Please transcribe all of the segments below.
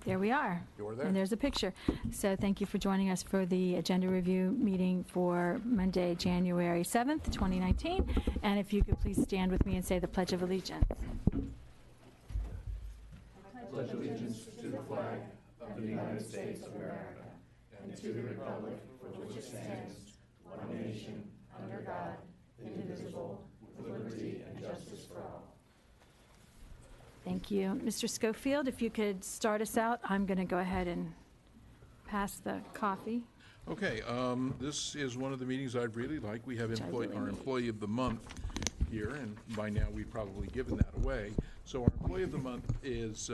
There we are. You're there. And there's a picture. So thank you for joining us for the agenda review meeting for Monday, January 7th, 2019. And if you could please stand with me and say the Pledge of Allegiance. I pledge allegiance to the flag of the United States of America and to the republic for which it stands, one nation, under God, indivisible, with liberty and justice for all. Thank you. Mr. Schofield, if you could start us out, I'm going to go ahead and pass the coffee. Okay, this is one of the meetings I'd really like. We have really our need. Employee of the Month here, and by now we've probably given that away. So our Employee of the Month is,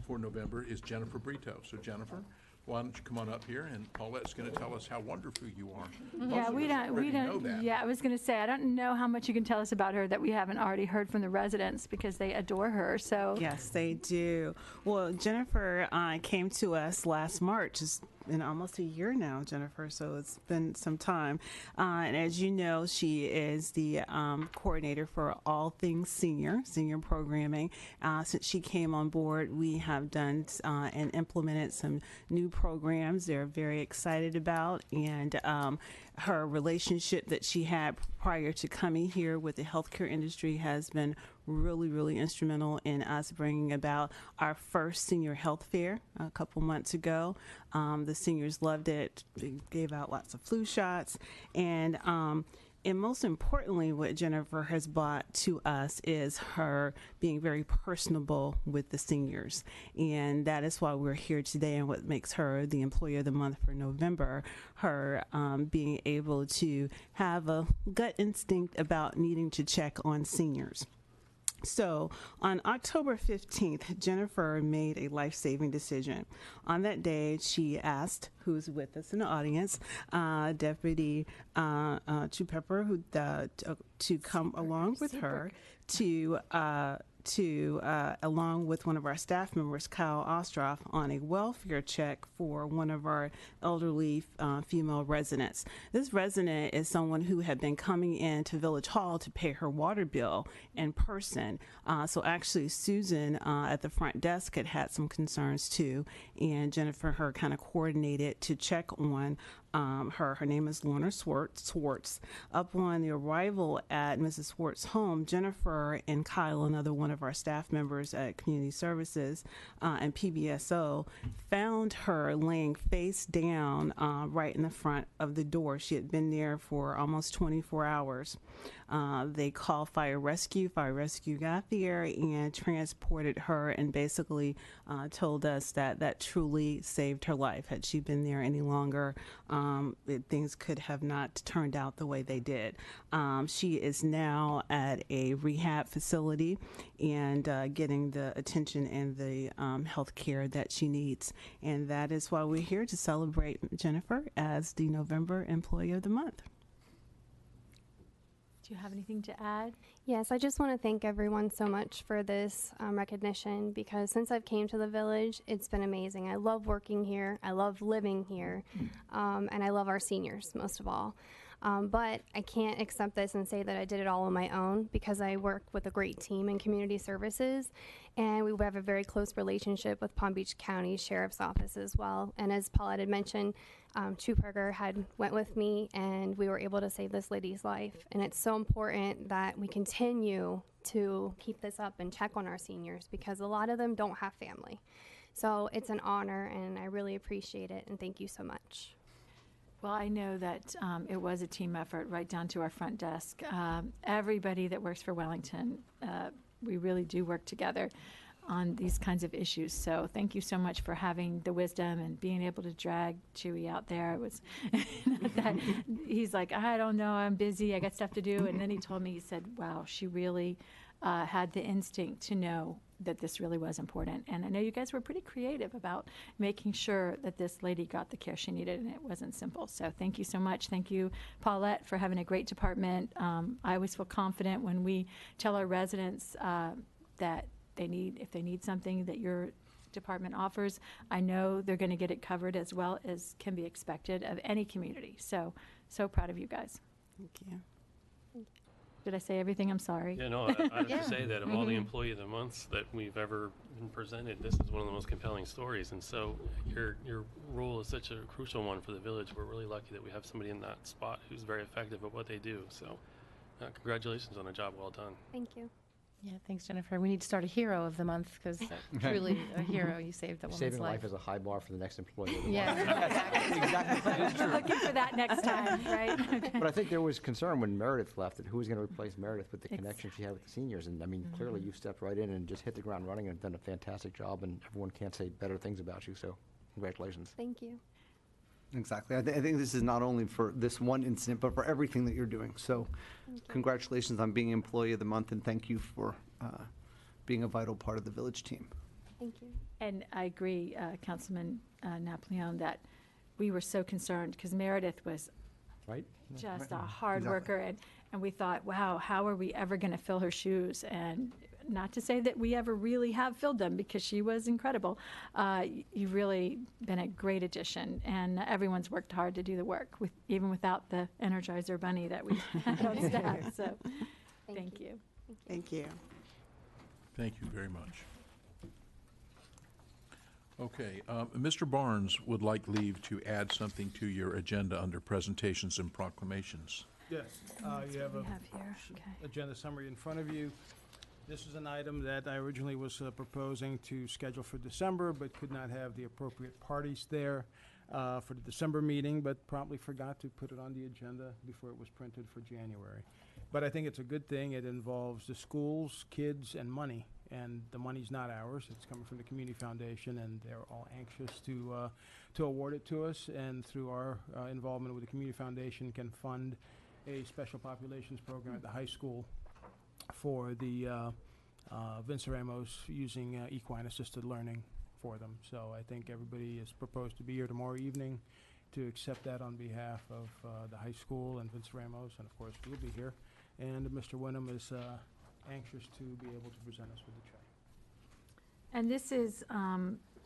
for November, is Jennifer Brito. So Jennifer, why don't you come on up here, and Paulette's going to tell us how wonderful you are. Yeah, we don't know that. Yeah, I was going to say, I don't know how much you can tell us about her that we haven't already heard from the residents, because they adore her. So Yes, they do. Well, Jennifer came to us last March. It's been almost a year now, Jennifer, so it's been some time. And as you know, she is the coordinator for all things senior programming. Since she came on board, we have done and implemented some new programs they're very excited about, and her relationship that she had prior to coming here with the healthcare industry has been really, really instrumental in us bringing about our first senior health fair a couple months ago. The seniors loved it. They gave out lots of flu shots, and most importantly, what Jennifer has brought to us is her being very personable with the seniors. And that is why we're here today, and what makes her the Employee of the Month for November, her being able to have a gut instinct about needing to check on seniors. So on October 15th, Jennifer made a life-saving decision. On that day, she asked, who's with us in the audience, Deputy Chu Pepper, to come along with her along with one of our staff members, Kyle Ostroff, on a welfare check for one of our elderly female residents. This resident is someone who had been coming into Village Hall to pay her water bill in person. So actually, Susan at the front desk had some concerns too, and Jennifer and her kind of coordinated to check on her. Her name is Lorna Swartz. Upon the arrival at Mrs. Swartz's home, Jennifer and Kyle, another one of our staff members at Community Services and PBSO, found her laying face down right in the front of the door. She had been there for almost 24 hours. They called fire rescue. Fire rescue got there and transported her, and basically told us that truly saved her life. Had she been there any longer, things could have not turned out the way they did. She is now at a rehab facility and getting the attention and the health care that she needs. And that is why we're here to celebrate Jennifer as the November Employee of the Month. do you have anything to add? Yes, I just want to thank everyone so much for this recognition, because since I've came to the village, it's been amazing. I love working here, I love living here, and I love our seniors most of all. But I can't accept this and say that I did it all on my own, because I work with a great team in community services, and we have a very close relationship with Palm Beach County Sheriff's Office as well. And as Paulette had mentioned, Chuperger had went with me, and we were able to save this lady's life. And it's so important that we continue to keep this up and check on our seniors, because a lot of them don't have family. So it's an honor, and I really appreciate it, and thank you so much. Well, I know that it was a team effort right down to our front desk. Everybody that works for Wellington, we really do work together on these kinds of issues. So thank you so much for having the wisdom and being able to drag Chewy out there. It was not that he's like, I don't know, I'm busy, I got stuff to do. And then he told me, he said, wow, she really had the instinct to know that this really was important. And I know you guys were pretty creative about making sure that this lady got the care she needed, and it wasn't simple. So thank you so much. Thank you, Paulette, for having a great department. I always feel confident when we tell our residents that if they need something that your department offers, I know they're going to get it covered as well as can be expected of any community. So proud of you guys. Thank you. Did I say everything? I'm sorry. Yeah, no, I have to say that of all the Employee of the Months that we've ever been presented, this is one of the most compelling stories. And so your role is such a crucial one for the village. We're really lucky that we have somebody in that spot who's very effective at what they do. So congratulations on a job well done. Thank you. Yeah, thanks, Jennifer. We need to start a hero of the month because truly a hero. You saved that woman's Saving a life. life is a high bar for the next employee. Yeah, exactly. Looking for that next time, right? Okay. But I think there was concern when Meredith left that who was going to replace Meredith with the connection she had with the seniors. And I mean, clearly you stepped right in and just hit the ground running and done a fantastic job. And everyone can't say better things about you. So congratulations. Thank you. Exactly. I think this is not only for this one incident, but for everything that you're doing. So congratulations on being Employee of the Month, and thank you for being a vital part of the village team. Thank you. And I agree, Councilman Napoleon, that we were so concerned because Meredith was Right? just a hard worker, and we thought, wow, how are we ever going to fill her shoes? And not to say that we ever really have filled them because she was incredible. You've really been a great addition, and everyone's worked hard to do the work, even without the Energizer Bunny that we had on staff. So thank you. Thank you. Thank you very much. Okay, Mr. Barnes would like leave to add something to your agenda under presentations and proclamations. Yes, you have We a have here, okay. agenda summary in front of you. This is an item that I originally was proposing to schedule for December, but could not have the appropriate parties there for the December meeting, but promptly forgot to put it on the agenda before it was printed for January. But I think it's a good thing. It involves the schools, kids, and money. And the money's not ours. It's coming from the Community Foundation, and they're all anxious to award it to us. And through our involvement with the Community Foundation, can fund a special populations program at the high school for the Vince Ramos using equine-assisted learning for them. So I think everybody is proposed to be here tomorrow evening to accept that on behalf of the high school and Vince Ramos, and of course we'll be here. And Mr. Wyndham is anxious to be able to present us with the check. And this is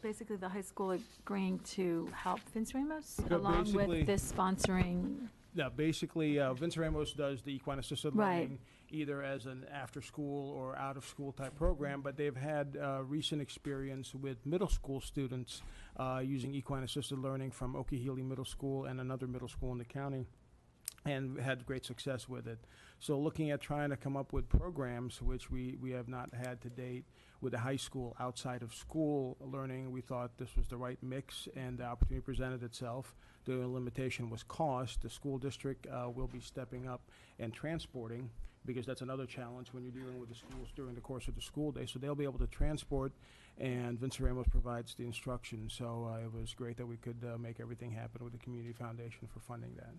basically the high school agreeing to help Vince Ramos So along basically- with this sponsoring. Yeah, basically, Vince Ramos does the equine-assisted Right. learning either as an after-school or out-of-school type program, but they've had recent experience with middle school students using equine-assisted learning from Okeechobee Middle School and another middle school in the county, and had great success with it. So looking at trying to come up with programs, which we have not had to date, with the high school outside of school learning, we thought this was the right mix, and the opportunity presented itself. The limitation was cost. The school district will be stepping up and transporting, because that's another challenge when you're dealing with the schools during the course of the school day. So they'll be able to transport, and Vince Ramos provides the instruction. So it was great that we could make everything happen with the Community Foundation for funding that.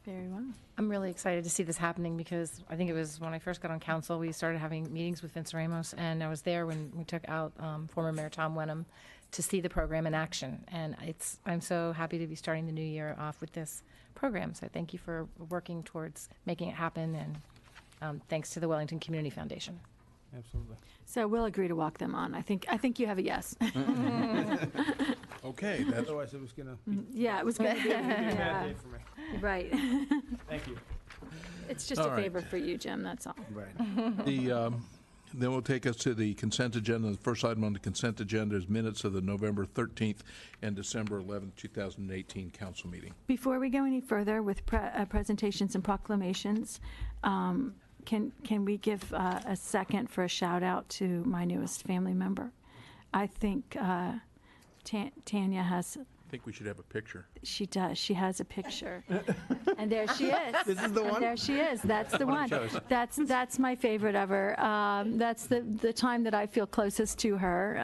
Very well. I'm really excited to see this happening because I think it was when I first got on council, we started having meetings with Vince Ramos, and I was there when we took out former Mayor Tom Wenham to see the program in action. And I'm so happy to be starting the new year off with this program. So thank you for working towards making it happen, and thanks to the Wellington Community Foundation. Absolutely. So we'll agree to walk them on. I think you have a yes. Okay, that's, Otherwise, it was going to be Yeah, it was going to be, a bad yeah, day for me. right. Thank you. It's just All a right. favor for you, Jim, that's all. Right. then we'll take us to the consent agenda. The first item on the consent agenda is minutes of the November 13th and December 11th, 2018 council meeting. Before we go any further with presentations and proclamations, can we give a second for a shout out to my newest family member? I think Tanya has, I think we should have a picture. she does, she has a picture. And there she is. This is the And one? there she is, that's the one. That's my favorite of her. That's the time that I feel closest to her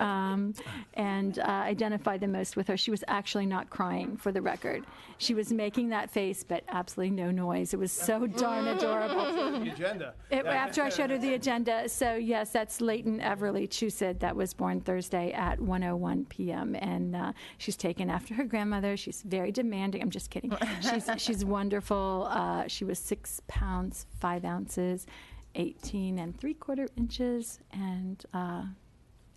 and identify the most with her. She was actually not crying, for the record. She was making that face, but absolutely no noise. It was so darn adorable. The agenda. After I showed her the agenda, so yes, that's Leighton Everly Chusid that was born Thursday at 1:01 p.m. And she's taken after her grandmother. She's very demanding. I'm just kidding. She's wonderful. She was 6 pounds 5 ounces, 18 3/4 inches, and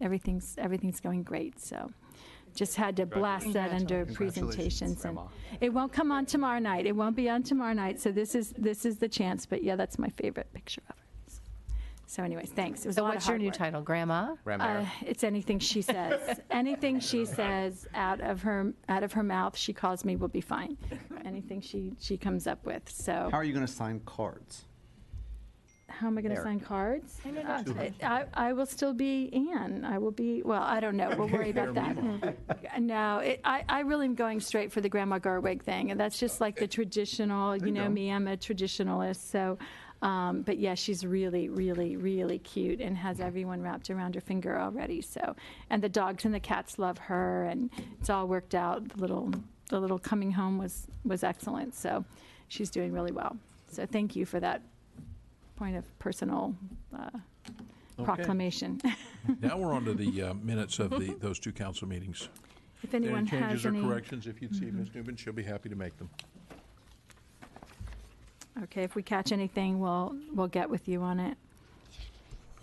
everything's going great. So just had to blast that under Congratulations, presentations. And Grandma. it won't come on tomorrow night. It won't be on tomorrow night. So this is the chance. But yeah, that's my favorite picture of her. So anyways, thanks. It was a So lot what's of your hard new work. title, Grandma? It's anything she says. Anything she says out of her mouth, she calls me will be fine. Anything she comes up with. So How are you going to sign cards? how am I going to There. sign cards? I will still be Anne. I will be, well, I don't know. We'll worry about that. No, I really am going straight for the Grandma Gerwig thing. And that's just like the traditional, you know me, I'm a traditionalist. So, but yeah, she's really, really, really cute and has everyone wrapped around her finger already. So, and the dogs and the cats love her, and it's all worked out. The little coming home was excellent. So she's doing really well. So thank you for that point of personal proclamation. Now we're on to the minutes of those two council meetings. If anyone Any changes has or any. corrections, if you'd see Ms. Newman, she'll be happy to make them. Okay, if we catch anything, we'll get with you on it.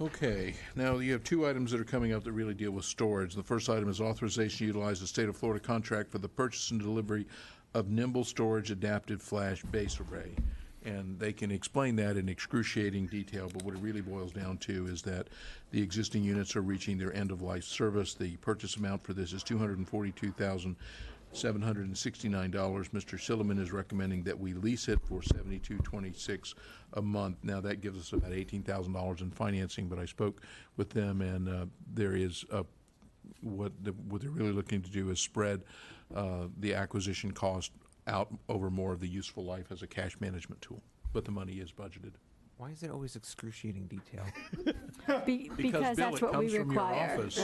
Okay, now you have two items that are coming up that really deal with storage. The first item is authorization to utilize the state of Florida contract for the purchase and delivery of Nimble Storage Adaptive Flash Base Array. And they can explain that in excruciating detail, but what it really boils down to is that the existing units are reaching their end-of-life service. The purchase amount for this is $242,769. Mr. Silliman is recommending that we lease it for $72.26 a month. Now, that gives us about $18,000 in financing, but I spoke with them, and there is what they're really looking to do is spread the acquisition cost out over more of the useful life as a cash management tool, but the money is budgeted. Why is it always excruciating detail? Because Bill, that's it what we comes from your require. office.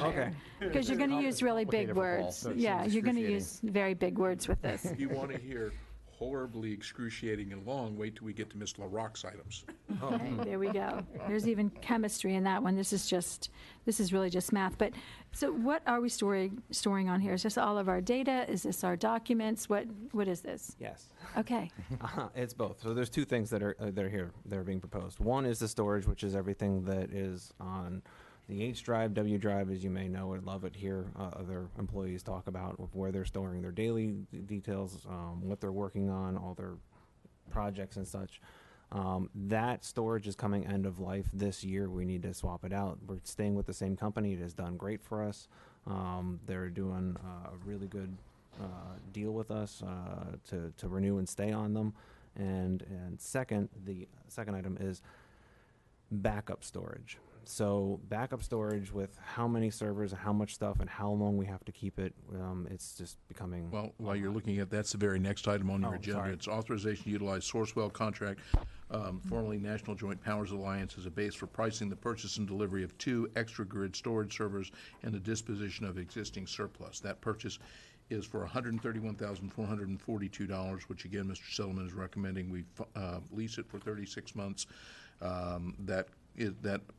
Okay. Because you're going to use really big words. Yeah, you're going to use very big words with this. If you want to hear horribly excruciating and long, wait till we get to Miss LaRock's items. Okay, there we go. There's even chemistry in that one. This is really just math. But, so what are we storing on here? Is this all of our data? Is this our documents? What is this? Yes. Okay. It's both. So there's two things that are here that are being proposed. One is the storage, which is everything that is on the H drive, W drive, as you may know and love it here. Other employees talk about where they're storing their daily details, what they're working on, all their projects and such. That storage is coming end of life this year. We need to swap it out. We're staying with the same company. It has done great for us. They're doing a really good deal with us to renew and stay on them. And second, the second item is backup storage. So backup storage with how many servers, how much stuff, and how long we have to keep it, it's just becoming... Well, while you're looking at, that's the very next item on your Oh, agenda. sorry. It's authorization to utilize Sourcewell contract, formerly National Joint Powers Alliance, as a base for pricing the purchase and delivery of 2 extra grid storage servers and the disposition of existing surplus. That purchase is for $131,442, which again, Mr. Silliman is recommending we lease it for 36 months. That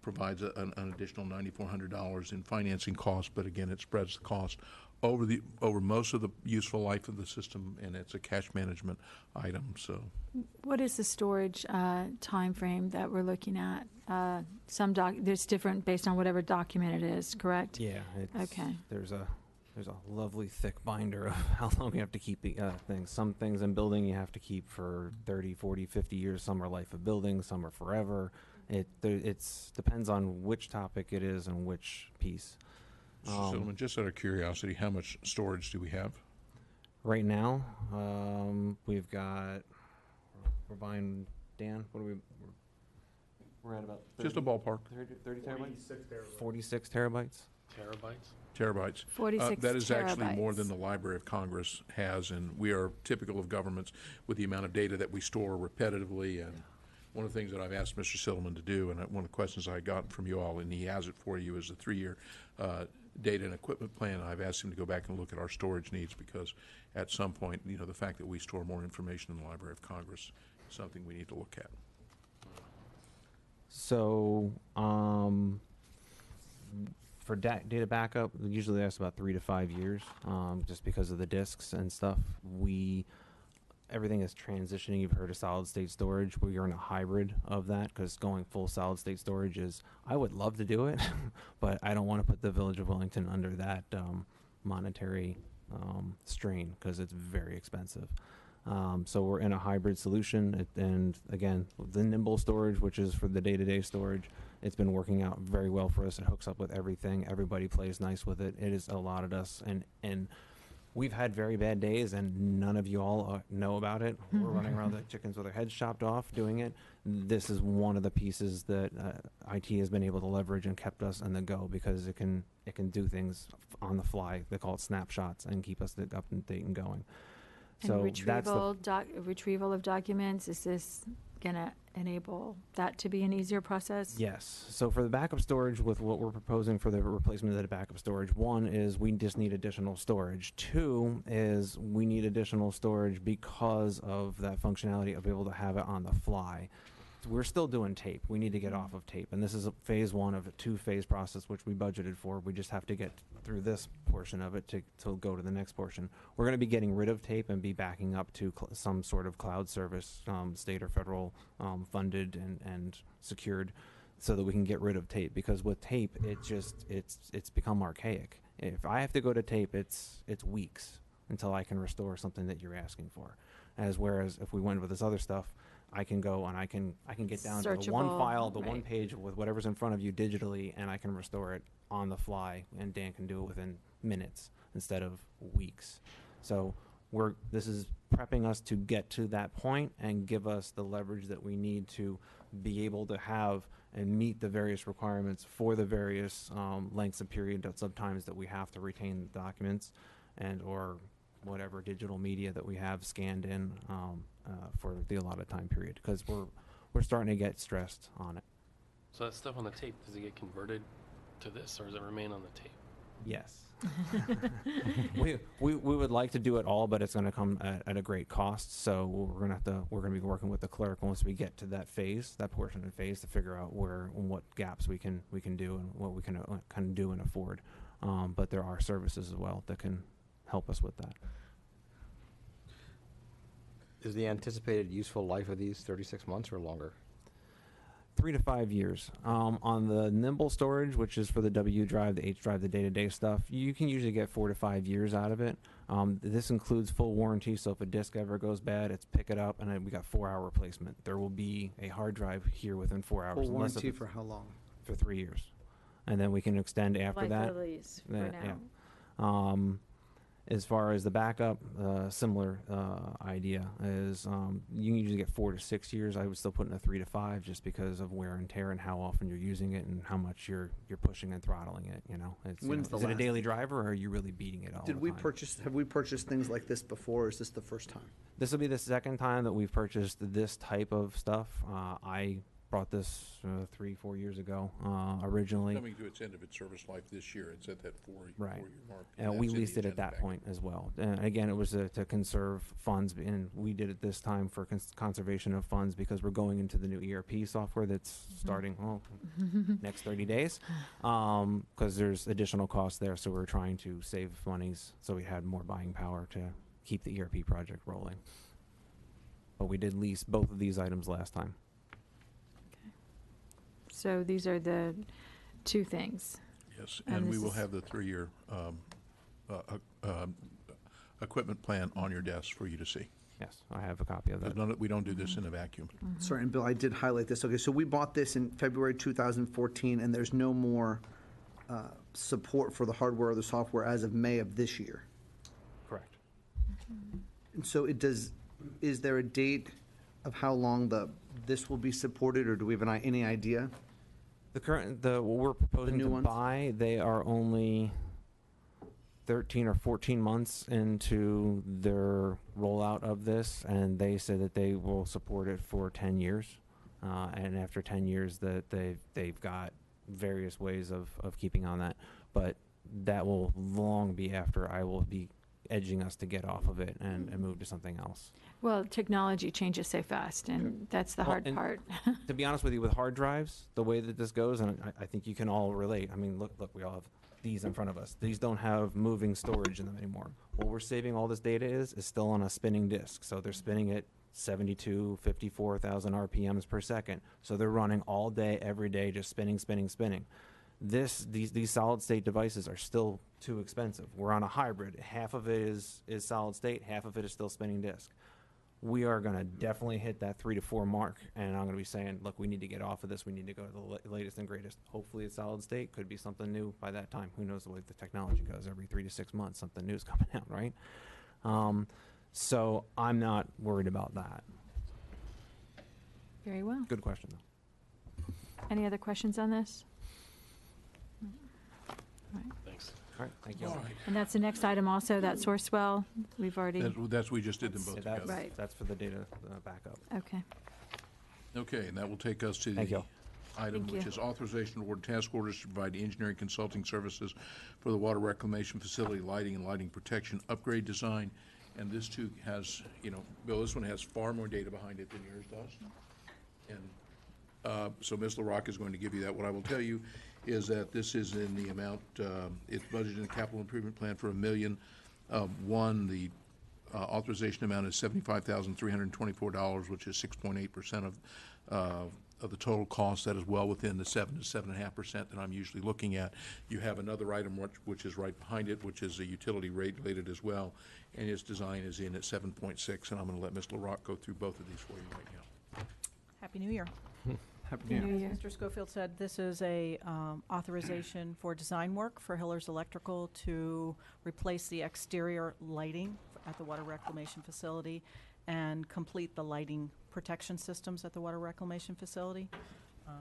provides an additional $9,400 in financing costs, but again, it spreads the cost over most of the useful life of the system, and it's a cash management item. So, What is the storage time frame that we're looking at? There's different based on whatever document it is, correct? Yeah. Okay. There's a lovely thick binder of how long you have to keep the things. Some things in building you have to keep for 30, 40, 50 years. Some are life of building, some are forever. It's depends on which topic it is and which piece. Mr. Silliman, just out of curiosity, how much storage do we have? Right now, we've got, we're buying, Dan, what are we're at about 30, Just a ballpark. 30 terabytes? 46 terabytes. Terabytes. 46 That is actually more terabytes. than the Library of Congress has, and we are typical of governments with the amount of data that we store repetitively. And one of the things that I've asked Mr. Silliman to do, and one of the questions I got from you all, and he has it for you, is a 3-year data and equipment plan. I've asked him to go back and look at our storage needs because at some point, the fact that we store more information in the Library of Congress is something we need to look at. So, for data backup, it usually lasts about 3 to 5 years, just because of the disks and stuff. Everything is transitioning. You've heard of solid state storage. We are in a hybrid of that because going full solid state storage I would love to do it, but I don't want to put the Village of Wellington under that monetary strain because it's very expensive. So we're in a hybrid solution, and again, the nimble storage, which is for the day-to-day storage, it's been working out very well for us. It hooks up with everything. Everybody plays nice with it. It has allotted us, and we've had very bad days, and none of you all know about it. We're running around like chickens with our heads chopped off doing it. This is one of the pieces that IT has been able to leverage and kept us on the go because it can do things on the fly. They call it snapshots and keep us up and date and going. And So retrieval of documents, is this gonna enable that to be an easier process? Yes. So for the backup storage, with what we're proposing for the replacement of the backup storage, one is we just need additional storage. Two is we need additional storage because of that functionality of able to have it on the fly. So we're still doing tape. We need to get off of tape. And this is a phase one of a two-phase process, which we budgeted for. We just have to get through this portion of it to go to the next portion. We're going to be getting rid of tape and be backing up to some sort of cloud service, state or federal funded and secured, so that we can get rid of tape. Because with tape, it's become archaic. If I have to go to tape, it's weeks until I can restore something that you're asking for. Whereas if we went with this other stuff, I can go and I can get down to the one Searchable, file, the one right. page with whatever's in front of you digitally, and I can restore it on the fly, and Dan can do it within minutes instead of weeks. So this is prepping us to get to that point and give us the leverage that we need to be able to have and meet the various requirements for the various lengths of period of times that we have to retain the documents and or whatever digital media that we have scanned in for the allotted time period, because we're starting to get stressed on it. So that stuff on the tape, does it get converted to this, or does it remain on the tape? Yes. we would like to do it all, but it's going to come at a great cost. So we're going to be working with the clerk once we get to that portion of the phase, to figure out what gaps we can do and what we can do and afford. But there are services as well that can help us with that. Is the anticipated useful life of these 36 months or longer? 3 to 5 years. On the nimble storage, which is for the W drive, the H drive, the day-to-day stuff, you can usually get 4 to 5 years out of it. This includes full warranty, so if a disk ever goes bad, it's pick it up, and then we got 4-hour replacement. There will be a hard drive here within 4 hours. Full unless warranty it's for how long? for 3 years. And then we can extend after Life that. of the lease for Yeah. now. As far as the backup, similar idea is you can usually get 4 to 6 years. I would still put in a 3 to 5 just because of wear and tear and how often you're using it and how much you're pushing and throttling it. When's the Is it a last- daily driver, or are you really beating it all Have the we time? purchased things like this before, or is this the first time? This will be the second time that we've purchased this type of stuff. I brought this 3-4 years ago originally. Coming to its end of its service life this year, it's at that four-year mark. And we that's in the leased it at agenda that packet. point as well. And again, it was to conserve funds, and we did it this time for conservation of funds because we're going into the new ERP software that's starting next 30 days, because there's additional costs there. So we're trying to save monies so we had more buying power to keep the ERP project rolling. But we did lease both of these items last time. So these are the two things. Yes, And and we this will is- have the 3-year equipment plan on your desk for you to see. Yes, I have a copy of that. We don't do this in a vacuum. Sorry, and Bill, I did highlight this. Okay, so we bought this in February 2014, and there's no more support for the hardware or the software as of May of this year. Correct. And so is there a date of how long this will be supported, or do we have any idea? What we're proposing new to ones? buy, they are only 13 or 14 months into their rollout of this, and they said that they will support it for 10 years. And after 10 years, that they've got various ways of keeping on that. But that will long be after I will be edging us to get off of it and move to something else. Well, technology changes so fast, and that's the Well, hard and part. To be honest with you, with hard drives, the way that this goes, and I think you can all relate. I mean, look, we all have these in front of us. These don't have moving storage in them anymore. What we're saving all this data is still on a spinning disk. So they're spinning at 72, 54,000 RPMs per second. So they're running all day, every day, just spinning, spinning, spinning. These solid state devices are still too expensive. We're on a hybrid. Half of it is solid state, half of it is still spinning disk. We are going to definitely hit that 3 to 4 mark, and I'm going to be saying, look, we need to get off of this. We need to go to the latest and greatest. Hopefully it's solid state. Could be something new by that time. Who knows the way the technology goes? Every 3 to 6 months, something new is coming out, right? So I'm not worried about that. Very well. Good question, though. Any other questions on this? Thanks. All right, thank you. All right. And that's the next item also, that source well, we've already, We just did them both Yeah, together. Right. That's for the data backup. okay. Okay, and that will take us to Thank the you. item, Thank which you. is authorization to award task orders to provide engineering consulting services for the water reclamation facility lighting and lighting protection upgrade design. And this too has, Bill, this one has far more data behind it than yours does. And so Ms. LaRocque is going to give you that. What I will tell you is that this is in the amount, it's budgeted in the capital improvement plan for $1 million. The authorization amount is $75,324, which is 6.8% of the total cost. That is well within the 7 to 7.5% that I'm usually looking at. You have another item which is right behind it, which is a utility rate related as well, and its design is in at 7.6. And I'm going to let Ms. LaRocque go through both of these for you right now. Happy New Year. Happy New Year. New Year. As Mr. Schofield said, this is a authorization for design work for Hiller's Electrical to replace the exterior lighting at the water reclamation facility and complete the lighting protection systems at the water reclamation facility.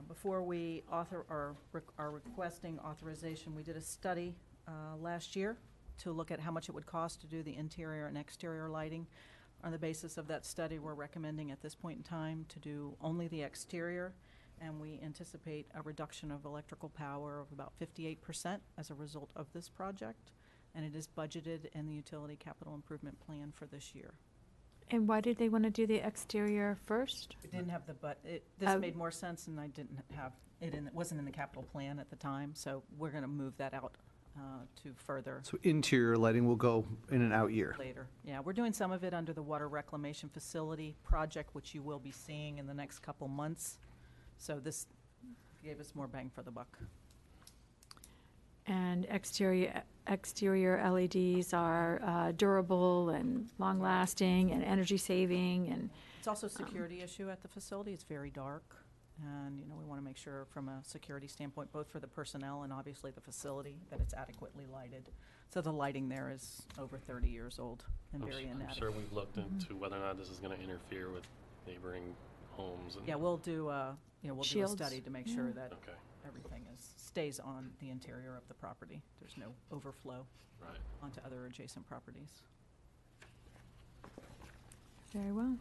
Before we are requesting authorization, we did a study last year to look at how much it would cost to do the interior and exterior lighting. On the basis of that study, we're recommending at this point in time to do only the exterior, and we anticipate a reduction of electrical power of about 58% as a result of this project, and it is budgeted in the utility capital improvement plan for this year. And why did they want to do the exterior first? It didn't have this Oh. made more sense, and I didn't have it it wasn't in the capital plan at the time, so we're going to move that out to further So interior lighting will go in an out year. later. Yeah, we're doing some of it under the water reclamation facility project, which you will be seeing in the next couple months. So this gave us more bang for the buck. And exterior LEDs are durable and long-lasting and energy-saving, and It's also a security issue at the facility. It's very dark. And, we want to make sure from a security standpoint, both for the personnel and obviously the facility, that it's adequately lighted. So the lighting there is over 30 years old and very I'm inadequate. sure we've looked into whether or not this is going to interfere with neighboring homes. And Yeah, we'll do a Shields. study to make sure that Okay, everything stays on the interior of the property. There's no overflow right. onto other adjacent properties. very well.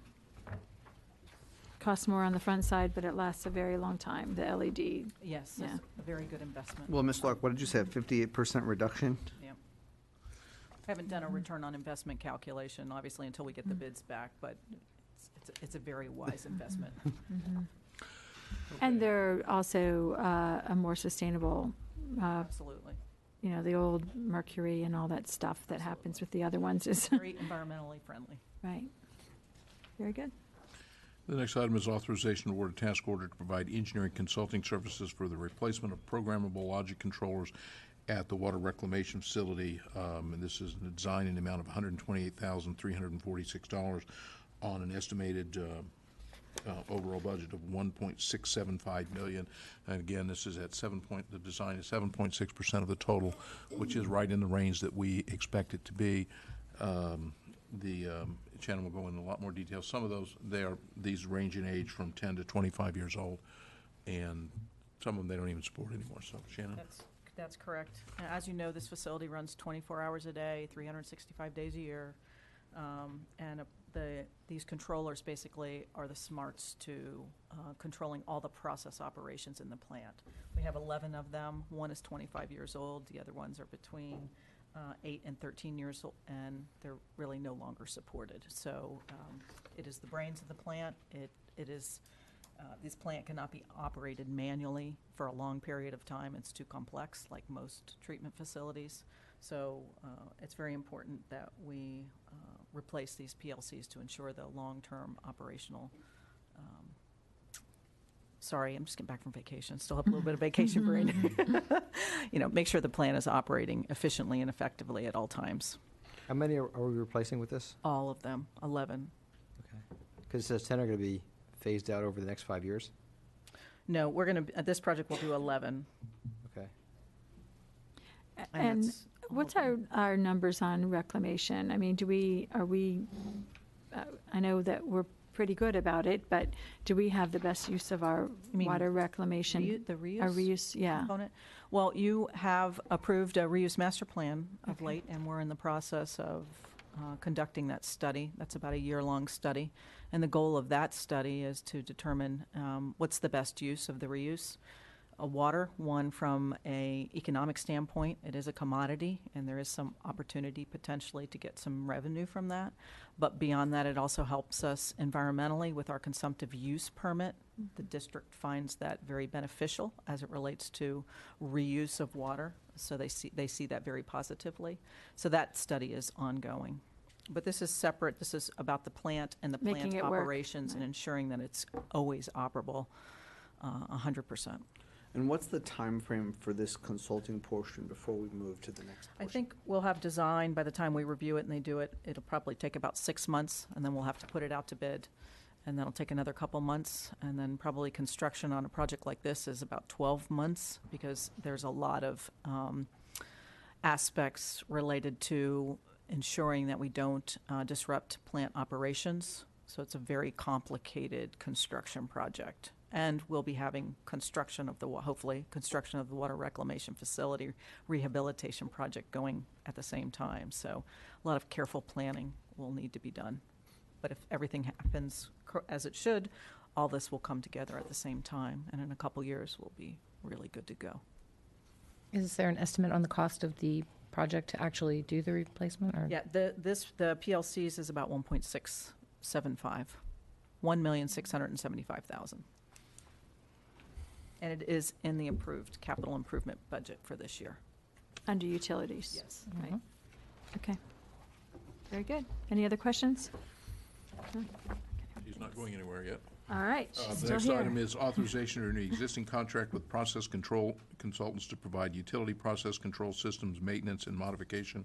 Costs more on the front side, but it lasts a very long time, the LED. Yes, Yeah. it's a very good investment. Well, Ms. Lark, what did you say, a 58% reduction? Yeah. I haven't done a return on investment calculation, obviously, until we get the bids back, but it's a very wise investment. And they're also a more sustainable, Absolutely. the old mercury and all that stuff that happens with the other ones is, Very environmentally friendly. right. Very good. The next item is authorization to award a task order to provide engineering consulting services for the replacement of programmable logic controllers at the water reclamation facility. And this is a design in the amount of $128,346 on an estimated overall budget of $1.675 million. And again, this is at the design is 7.6% of the total, which is right in the range that we expect it to be. Shannon will go into a lot more detail. Some of these range in age from 10 to 25 years old, and some of them they don't even support anymore. So, Shannon? That's correct. As you know, this facility runs 24 hours a day, 365 days a year. And these controllers basically are the smarts to controlling all the process operations in the plant. We have 11 of them. One is 25 years old. The other ones are between 8 and 13 years old, and they're really no longer supported. So it is the brains of the plant. This plant cannot be operated manually for a long period of time. It's too complex, like most treatment facilities. So it's very important that we replace these PLCs to ensure the long-term operational sorry, I'm just getting back from vacation, still have a little bit of vacation brain. Make sure the plant is operating efficiently and effectively at all times. How many are we replacing with this? All of them, 11. Okay. Because it says 10 are going to be phased out over the next 5 years? No, we're going to, at this project, we'll do 11. Okay. And it's all what's of them. our numbers on reclamation? I mean, I know that we're pretty good about it, but do we have the best use of our You mean water reclamation? The reuse? Our reuse, yeah. Component? Well, you have approved a reuse master plan of late, and we're in the process of conducting that study. That's about a year-long study. And the goal of that study is to determine what's the best use of the reuse. Water, one, from a economic standpoint, it is a commodity, and there is some opportunity potentially to get some revenue from that. But beyond that, it also helps us environmentally with our consumptive use permit. The district finds that very beneficial as it relates to reuse of water, so they see that very positively. So that study is ongoing. But this is separate. This is about the plant and the Making plant it work, operations and right. ensuring that it's always operable 100%. And what's the time frame for this consulting portion before we move to the next I portion? think we'll have design by the time we review it and they do it. It'll probably take about 6 months, and then we'll have to put it out to bid. And that'll take another couple months, and then probably construction on a project like this is about 12 months, because there's a lot of aspects related to ensuring that we don't disrupt plant operations. So it's a very complicated construction project. And we'll be having construction of hopefully construction of the water reclamation facility rehabilitation project going at the same time. So a lot of careful planning will need to be done. But if everything happens as it should, all this will come together at the same time. And in a couple years, we'll be really good to go. Is there an estimate on the cost of the project to actually do the replacement? Or? Yeah, the PLCs is about 1.675, 1,675,000. And it is in the approved capital improvement budget for this year. Under utilities? Yes. Right. Okay. Very good. Any other questions? He's not going anywhere yet. All right, she's The still next here. item is authorization to renew existing contract with process control consultants to provide utility process control systems maintenance and modification.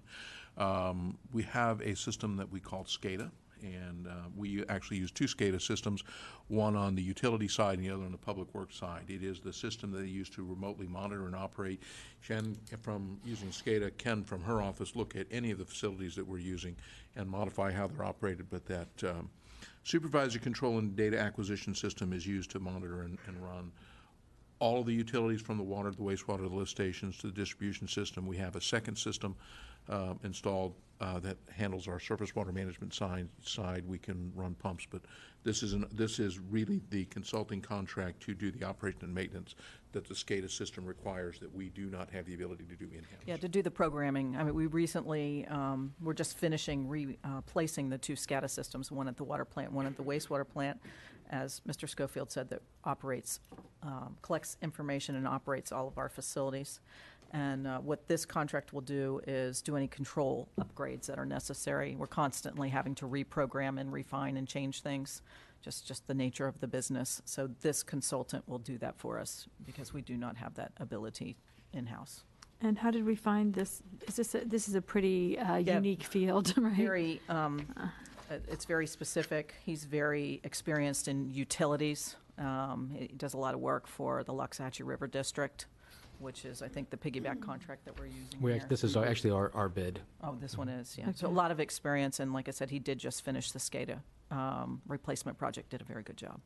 We have a system that we call SCADA, and we actually use two SCADA systems, one on the utility side and the other on the public works side. It is the system that they use to remotely monitor and operate. Shannon, from using SCADA, Ken from her office look at any of the facilities that we're using and modify how they're operated, but that supervisor control and data acquisition system is used to monitor and run all of the utilities, from the water to the wastewater, the lift stations to the distribution system. We have a second system installed that handles our surface water management side. We can run pumps, but this is really the consulting contract to do the operation and maintenance that the SCADA system requires, that we do not have the ability to do in-house. Yeah, to do the programming. I mean, we recently, we're just finishing replacing the two SCADA systems, one at the water plant, one at the wastewater plant, as Mr. Schofield said, that operates, collects information and operates all of our facilities. And what this contract will do is do any control upgrades that are necessary. We're constantly having to reprogram and refine and change things, just the nature of the business. So this consultant will do that for us, because we do not have that ability in-house. And how did we find this? This is a pretty unique field, right? Very, it's very specific. He's very experienced in utilities. He does a lot of work for the Loxahatchee River District, which is, I think, the piggyback contract that we're using there. This is actually our bid. Oh, this one is, yeah. So a Okay. lot of experience, and like I said, he did just finish the SCADA replacement project, did a very good job.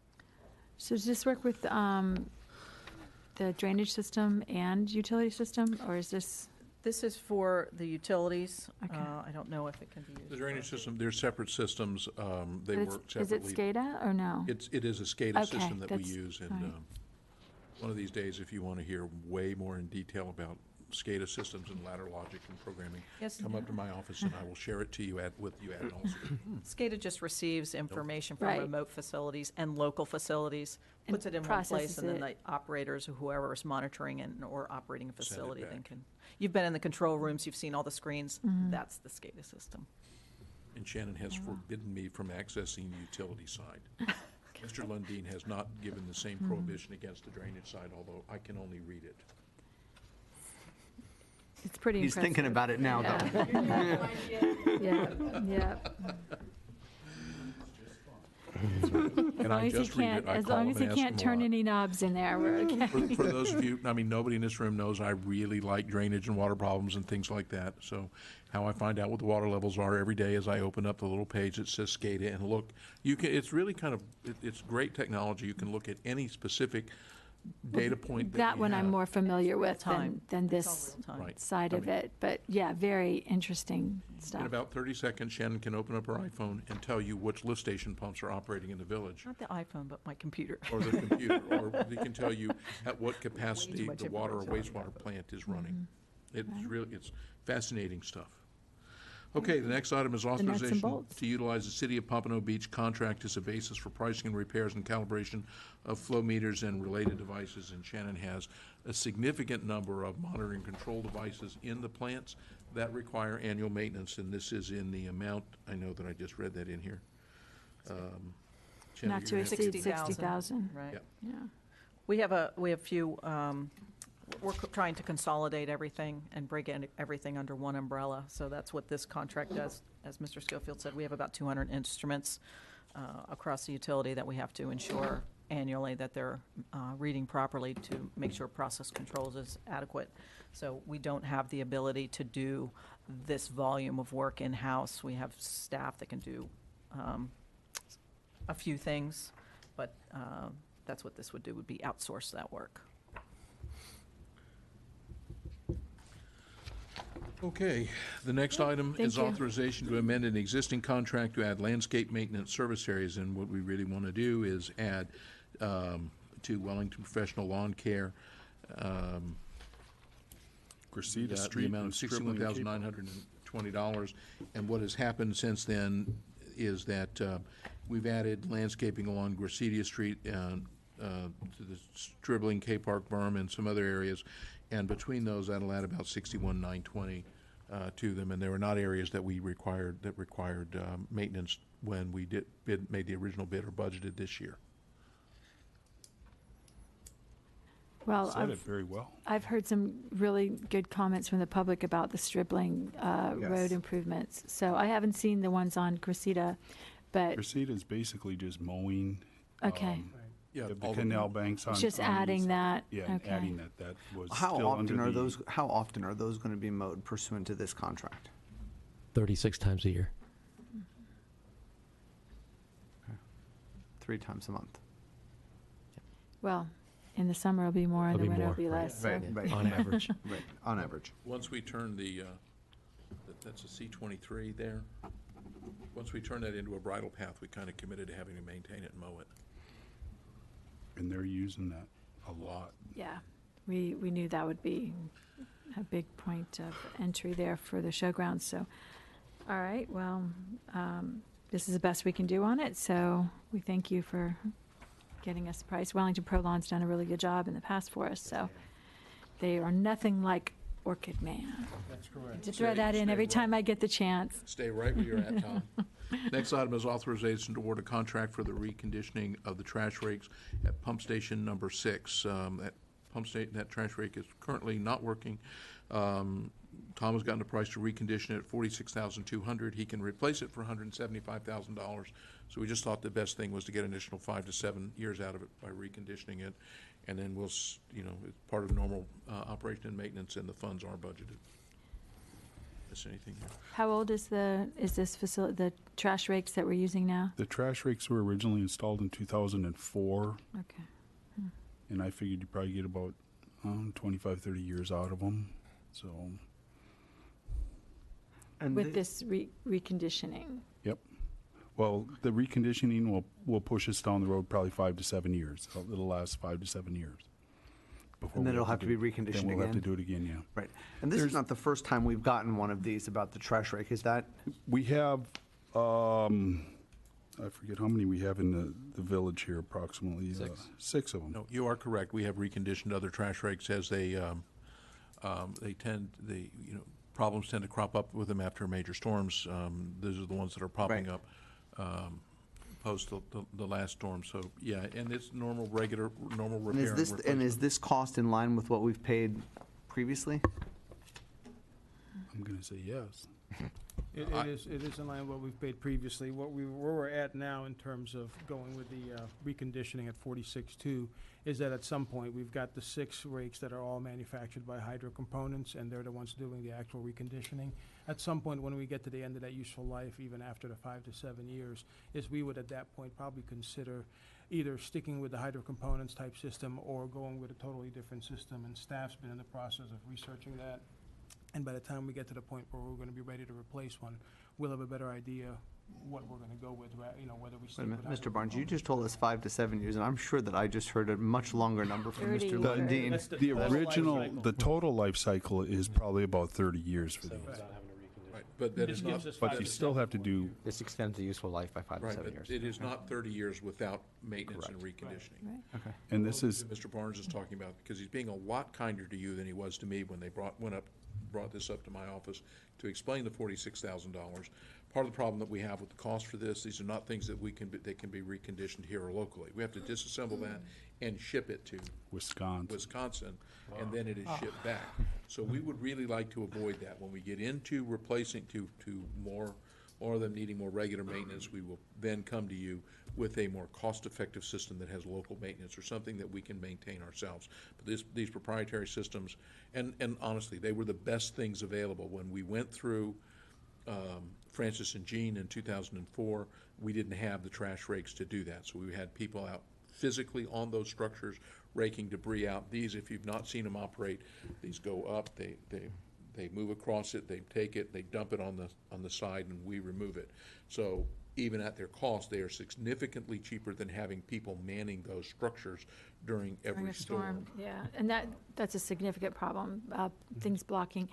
So does this work with the drainage system and utility system, or is this? This is for the utilities. Okay. I don't know if it can be used. The for- drainage system, they're separate systems. They But work is it separately. SCADA or no? It is a SCADA Okay, system that we that's use, and fine. one of these days, if you want to hear way more in detail about SCADA systems and ladder logic and programming, Yes. come up to my office and I will share it to you with you at also. SCADA just receives information from Right. remote facilities and local facilities, And puts it in one place, processes and then it. the operators or whoever is monitoring it or operating a facility then back. can. You've been in the control rooms, you've seen all the screens. Mm-hmm. That's the SCADA system. And Shannon has forbidden me from accessing the utility side. desk. Mr. Lundin has not given the same prohibition against the drainage side, although I can only read it. It's pretty He's impressive. thinking about it now, though. Yeah, yeah. And I just read it, I As call long him as he and ask can't him a turn lot. any knobs in there, we're okay. For those of you, I mean, nobody in this room knows I really like drainage and water problems and things like that. So how I find out what the water levels are every day is I open up the little page that says SCADA and look. You can, it's really kind of, it's great technology. You can look at any specific data point that That you one I'm have. more familiar with Time. than It's all this real time. Right. side I of mean- it. But yeah, very interesting In stuff. about 30 seconds, Shannon can open up her iPhone and tell you which lift station pumps are operating in the village, Not the iPhone, but my computer. or the computer, or they can tell you at what capacity much the water or information on wastewater plant is running. It's Right. really, it's fascinating stuff. Okay, the next item is nuts and authorization bolts. to utilize the City of Pompano Beach contract as a basis for pricing and repairs and calibration of flow meters and related devices. And Shannon has a significant number of monitoring control devices in the plants that require annual maintenance, and this is in the amount, I know that I just read that in here. Shannon, Not to you're gonna have exceed 60,000. 60,000. Right. Yep. Yeah. We have a few, we're trying to consolidate everything and bring everything under one umbrella. So that's what this contract does. As Mr. Schofield said, we have about 200 instruments across the utility that we have to ensure annually that they're reading properly to make sure process controls is adequate. So we don't have the ability to do this volume of work in-house. We have staff that can do a few things, but that's what this would do, would be outsource that work. Okay, the next item Thank is you. authorization to amend an existing contract to add landscape maintenance service areas. And what we really want to do is add to Wellington Professional Lawn Care Cressida the Street amount and of Scribbling Cape. $61,920. And what has happened since then is that we've added landscaping along Graciedia Street and to the Stribbling K Park berm and some other areas. And between those, that'll add about $61,920 to them. And there were not areas that we required, maintenance when we made the original bid or budgeted this year. Well, Said it very well. I've heard some really good comments from the public about the Stribling road improvements. So I haven't seen the ones on Cressida, but, Cressida is basically just mowing. okay. Yeah, The all the- canal banks on. It's just on adding these- that. Yeah, and Okay. adding that was How still under often are the- those, how often are those going to be mowed pursuant to this contract? 36 times a year. 3 times a month. Well, in the summer it'll be more, in It'll the be winter it'll more, be right, less. Right, so- right. On average. Right, on average. Once we turn that's a C-23 there, once we turn that into a bridle path, we kind of committed to having to maintain it and mow it. And they're using that a lot. Yeah, we knew that would be a big point of entry there for the showgrounds, so, all right, well, this is the best we can do on it, so we thank you for getting us the price. Wellington Pro Lawn's done a really good job in the past for us, so they are nothing like Orchid Man. That's correct. To throw Stay- that in stay every right. time I get the chance. Stay right where you're at, Tom. Next item is authorization to award a contract for the reconditioning of the trash rakes at pump station number 6. That trash rake is currently not working. Tom has gotten a price to recondition it at $46,200. He can replace it for $175,000. So we just thought the best thing was to get an additional 5 to 7 years out of it by reconditioning it. And then we'll, it's part of normal operation and maintenance, and the funds are budgeted. Miss anything here? How old is this facility, the trash rakes that we're using now? The trash rakes were originally installed in 2004, Okay. and I figured you'd probably get about 25, 30 years out of them. So, And With this reconditioning? yep. Well, the reconditioning will push us down the road probably 5 to 7 years. It'll last 5 to 7 years. before And then we it'll have to be do- reconditioned Then we'll have to again? do it again, yeah. Right. And this is not the first time we've gotten one of these about the trash rake, is that? We have, I forget how many we have in the village here approximately. 6 of them. No, you are correct. We have reconditioned other trash rakes as problems tend to crop up with them after major storms. Those are the ones that are popping Right. up post the last storm, so, yeah, and it's normal repair And is and this, replacement. and is this cost in line with what we've paid previously? I'm going to say yes. It is in line with what we've paid previously. Where we're at now in terms of going with the reconditioning at 46.2 is that at some point, we've got the 6 rakes that are all manufactured by Hydro Components, and they're the ones doing the actual reconditioning. At some point, when we get to the end of that useful life, even after the 5 to 7 years, is we would at that point probably consider either sticking with the Hydro Components type system or going with a totally different system, and staff's been in the process of researching that. And by the time we get to the point where we're going to be ready to replace one, we'll have a better idea what we're going to go with, whether we Wait a stick with minute, Hydro Mr. Barnes, you Components. just told us 5 to 7 years, and I'm sure that I just heard a much longer number from 30 Mr. years. Lundin. That's The total life original, cycle. the total life cycle is probably about 30 years for these. Without having to recondition. Right, but that This is not, gives us But 5 you to still 7 have to do, This extends the useful life by 5 to right, 7 but years. it is not 30 years without maintenance and reconditioning. Right. Okay. and this is, Mr. Barnes is talking about, because he's being a lot kinder to you than he was to me when they brought this up to my office to explain the $46,000. Part of the problem that we have with the cost for this, these are not things that they can be reconditioned here or locally. We have to disassemble that and ship it to Wisconsin, and then it is shipped back. So we would really like to avoid that. When we get into replacing to more of them needing more regular maintenance, we will then come to you with a more cost-effective system that has local maintenance or something that we can maintain ourselves. But these proprietary systems, and honestly, they were the best things available. When we went through Francis and Jean in 2004, we didn't have the trash rakes to do that. So we had people out physically on those structures raking debris out. These, if you've not seen them operate, these go up, they move across it, they take it, they dump it on the side, and we remove it. So even at their cost, they are significantly cheaper than having people manning those structures during During every a storm. yeah, and that's a significant problem, things blocking.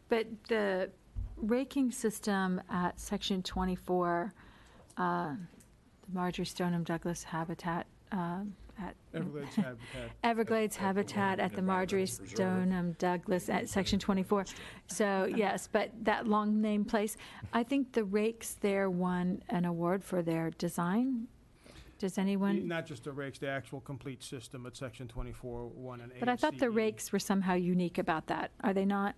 But the raking system at Section 24, the Marjorie Stoneham Douglas Habitat, at Everglades Habitat. Everglades Habitat at the Marjorie Stoneham Douglas at Section 24. So, yes, but that long name place, I think the rakes there won an award for their design. Does anyone? Not just the rakes, the actual complete system at Section 24, 1 and 8. But I thought the rakes were somehow unique about that. Are they not?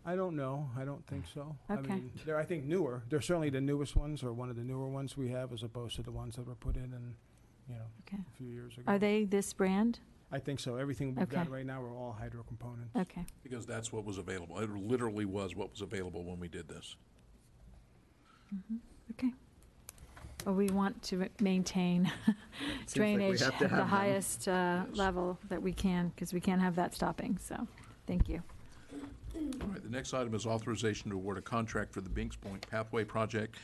I don't know. I don't think so. Okay. I mean, they're, I think, newer. They're certainly the newest ones, or one of the newer ones we have, as opposed to the ones that were put in, Okay. a few years ago. Are they this brand? I think so. Everything we've got Okay. right now are all Hydro Components. Okay. Because that's what was available. It literally was what was available when we did this. Okay. Well, we want to maintain drainage have to at the have them. highest level that we can, because we can't have that stopping, so, thank you. All right, the next item is authorization to award a contract for the Binks Point Pathway Project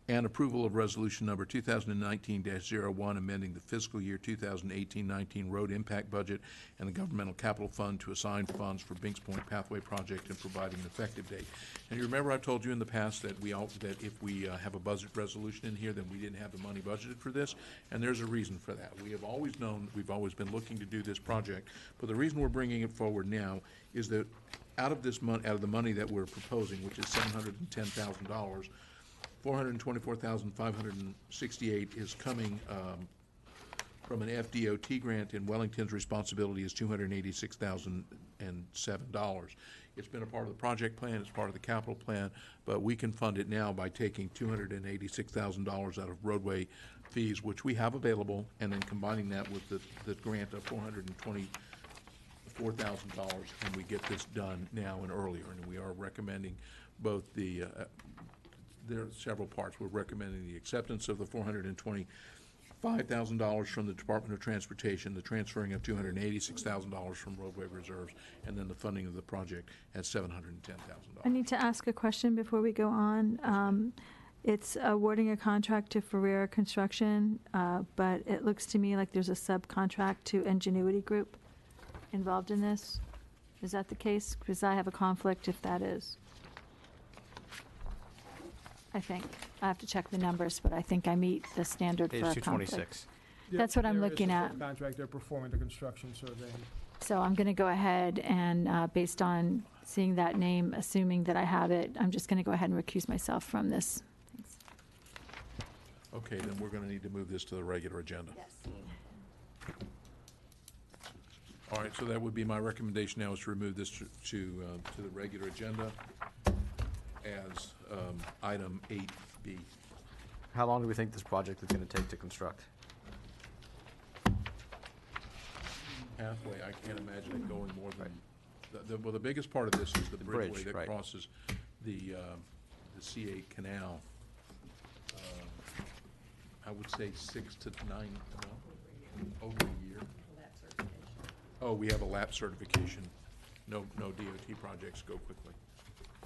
and approval of resolution number 2019-01, amending the fiscal year 2018-19 road impact budget and the governmental capital fund to assign funds for Binks Point Pathway Project and providing an effective date. And you remember I've told you in the past that that if we have a budget resolution in here, then we didn't have the money budgeted for this, and there's a reason for that. We have always known, we've always been looking to do this project, but the reason we're bringing it forward now is that out of the money that we're proposing, which is $710,000, $424,568 is coming from an FDOT grant, and Wellington's responsibility is $286,007. It's been a part of the project plan, it's part of the capital plan, but we can fund it now by taking $286,000 out of roadway fees, which we have available, and then combining that with the grant of $424,000, and we get this done now and earlier. And we are recommending both there are several parts. We're recommending the acceptance of the $425,000 from the Department of Transportation, the transferring of $286,000 from roadway reserves, and then the funding of the project at $710,000. I need to ask a question before we go on. It's awarding a contract to Ferreira Construction, but it looks to me like there's a subcontract to Ingenuity Group involved in this. Is that the case? Because I have a conflict if that is. I think. I have to check the numbers, but I think I meet the standard for a Page conflict. 226. That's what I'm looking at. Contract, they're performing the construction survey. So I'm going to go ahead and, based on seeing that name, assuming that I have it, I'm just going to go ahead and recuse myself from this. Thanks. Okay, then we're gonna need to move this to the regular agenda. Yes. All right, so that would be my recommendation now, is to remove this to the regular agenda as item 8B. How long do we think this project is going to take to construct? Pathway, I can't imagine it going more than, well, the biggest part of this is the bridge, bridgeway that right. crosses the C8 canal. I would say 6 to 9, well, over a year. Oh, we have a lap certification. No DOT projects go quickly.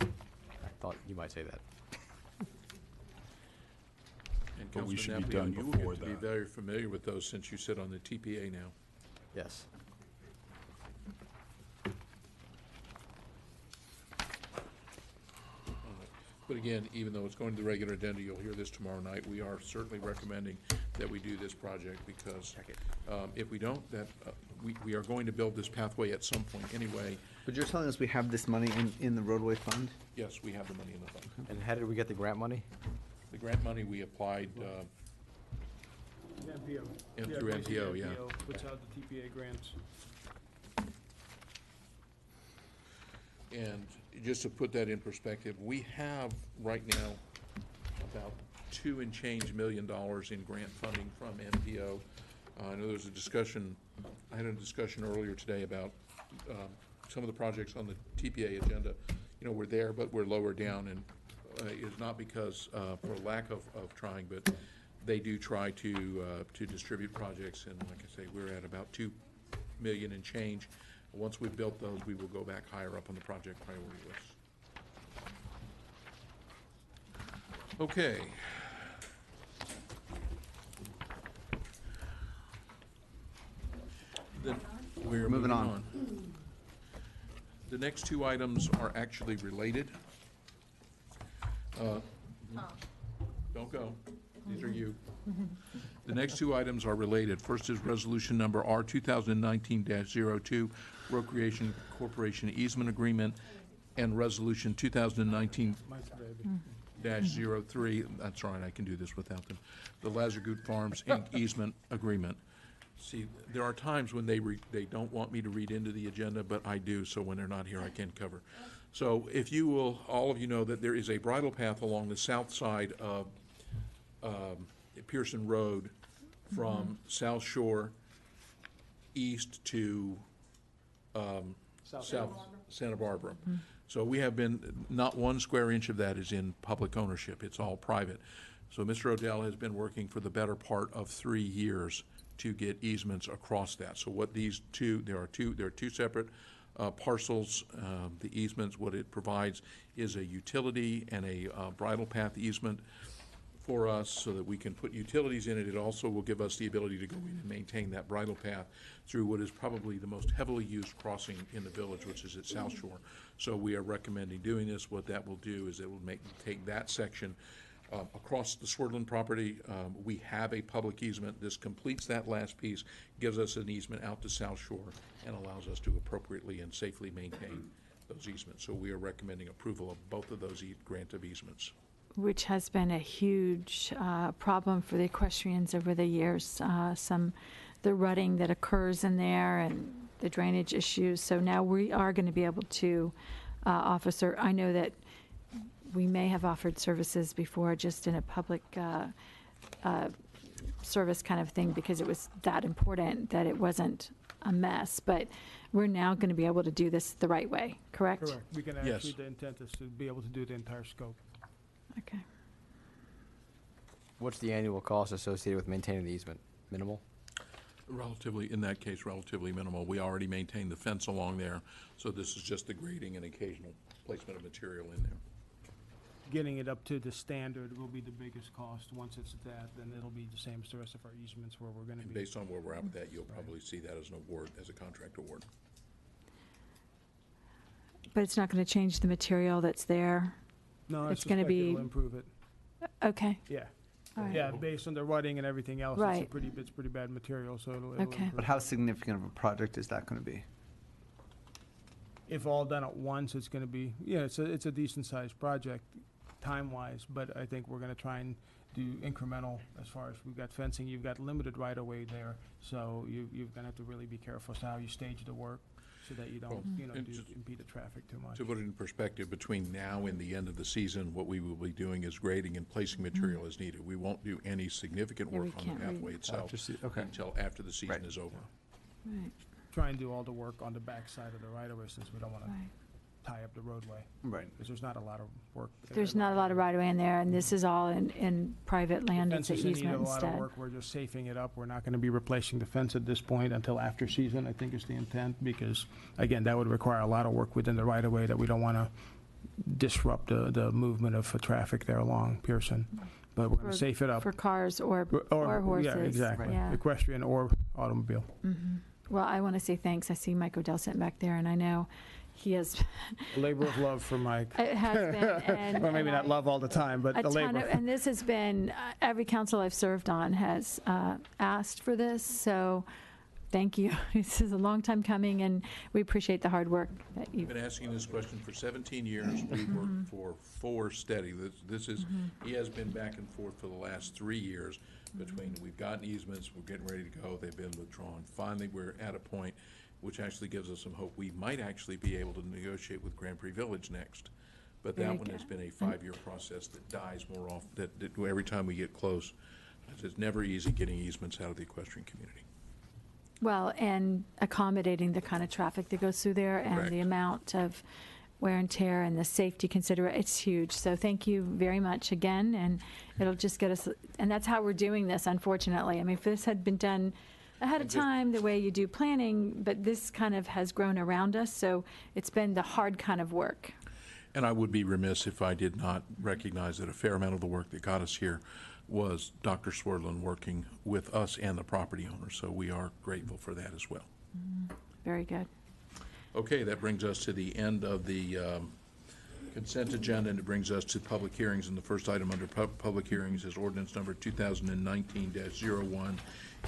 I thought you might say that. And But we should Councilman be done Napolitano, you will before get to be that. very familiar with those since you sit on the TPA now. Yes. But again, even though it's going to the regular agenda, you'll hear this tomorrow night, we are certainly recommending that we do this project, because if we don't, we are going to build this pathway at some point anyway. But you're telling us we have this money in the roadway fund? Yes, we have the money in the fund. And how did we get the grant money? The grant money, we applied, NPO. And through basically NPO, yeah. Puts out the TPA grants. and just to put that in perspective, we have right now about $2 and change million in grant funding from NPO. I know there's a discussion, I had a discussion earlier today about some of the projects on the TPA agenda. You know, we're there, but we're lower down, and it's not because for lack of trying, but they do try to distribute projects, and like I say, we're at about 2 million and change. Once we've built those, we will go back higher up on the project priority list. Okay. Then we're moving on. The next two items are actually related. Don't go. These are you. The next two items are related. First is resolution number R 2019-02, Recreation Corporation Easement Agreement, and resolution 2019-03, that's right, I can do this without them, the Lazargoot Farms Inc. Easement Agreement. See, there are times when they don't want me to read into the agenda, but I do, so when they're not here, I can cover. So if you will, all of you know that there is a bridle path along the south side of Pearson Road from South Shore east to South Santa Barbara. So we have been, not 1 square inch of that is in public ownership. It's all private. So Mr. Odell has been working for the better part of 3 years to get easements across that. So what these two, there are two separate parcels. The easements, what it provides is a utility and a bridle path easement for us so that we can put utilities in it. It also will give us the ability to go in and maintain that bridle path through what is probably the most heavily used crossing in the village, which is at South Shore. So we are recommending doing this. What that will do is it will take that section across the Swordland property. We have a public easement. This completes that last piece, gives us an easement out to South Shore, and allows us to appropriately and safely maintain those easements. So we are recommending approval of both of those grant of easements. Which has been a huge problem for the equestrians over the years. The rutting that occurs in there and the drainage issues. So now we are going to be able to offer. I know that we may have offered services before just in a public service kind of thing because it was that important that it wasn't a mess. But we're now going to be able to do this the right way, correct? Correct. We can Yes. actually, the intent is to be able to do the entire scope. Okay. What's the annual cost associated with maintaining the easement? Minimal? Relatively, in that case, relatively minimal. We already maintain the fence along there, so this is just the grading and occasional placement of material in there. Getting it up to the standard will be the biggest cost. Once it's at that, then it'll be the same as the rest of our easements where we're gonna And be. based on where we're at with that, you'll probably see that as an award, as a contract award. But it's not going to change the material that's there? No, I it's gonna suspect be- it'll improve it. Okay. Yeah. All right. Yeah, based on the rutting and everything else, Right. it's pretty bad material, so it'll Okay. improve. But how significant of a project is that going to be? If all done at once, it's gonna be, yeah, it's a decent sized project, time-wise, but I think we're gonna try and do incremental as far as we've got fencing, you've got limited right-of-way there, so you're gonna have to really be careful as to how you stage the work so that you don't, Well, and just impede the traffic too much. To put it in perspective, between now and the end of the season, what we will be doing is grading and placing material as needed. We won't do any significant Yeah, work we on can't the pathway read. itself Okay. until after the season is over. Right, Try and do all the work on the backside of the right-of-way since we don't wanna right. tie up the roadway, Right. because there's not a lot of work. There's not a lot of right-of-way in there, and this is all in private land. It's an Fence is in need easement of a lot of instead. work, we're just safing it up. We're not gonna be replacing the fence at this point until after season, I think is the intent, because, again, that would require a lot of work within the right-of-way that we don't wanna disrupt the movement of traffic there along Pearson. But we're gonna For- safe it up. For cars or horses. Yeah, exactly, Yeah. equestrian or automobile. Well, I want to say thanks. I see Mike Odell sitting back there, and I know he has, A labor of love for Mike. it has been, and. Well, maybe and not I- love all the time, but A a ton labor. of, and this has been, every council I've served on has asked for this, so thank you. This is a long time coming, and we appreciate the hard work that We've you've. been asking this question for 17 years. We've worked for 4 steady. This is, he has been back and forth for the last 3 years between, we've gotten easements, we're getting ready to go, they've been withdrawn. Finally, we're at a point which actually gives us some hope. We might actually be able to negotiate with Grand Prix Village next. But that Very one has good. been a 5-year process that dies more often, that every time we get close. It's never easy getting easements out of the equestrian community. Well, and accommodating the kind of traffic that goes through there and Correct. the amount of wear and tear and the safety it's huge. So thank you very much again, and it'll just get us, and that's how we're doing this, unfortunately. I mean, if this had been done ahead of And just- time, the way you do planning, but this kind of has grown around us, so it's been the hard kind of work. And I would be remiss if I did not recognize that a fair amount of the work that got us here was Dr. Swerdlin working with us and the property owners, so we are grateful for that as well. Very good. Okay, that brings us to the end of the consent agenda, and it brings us to public hearings, and the first item under public hearings is ordinance number 2019-01.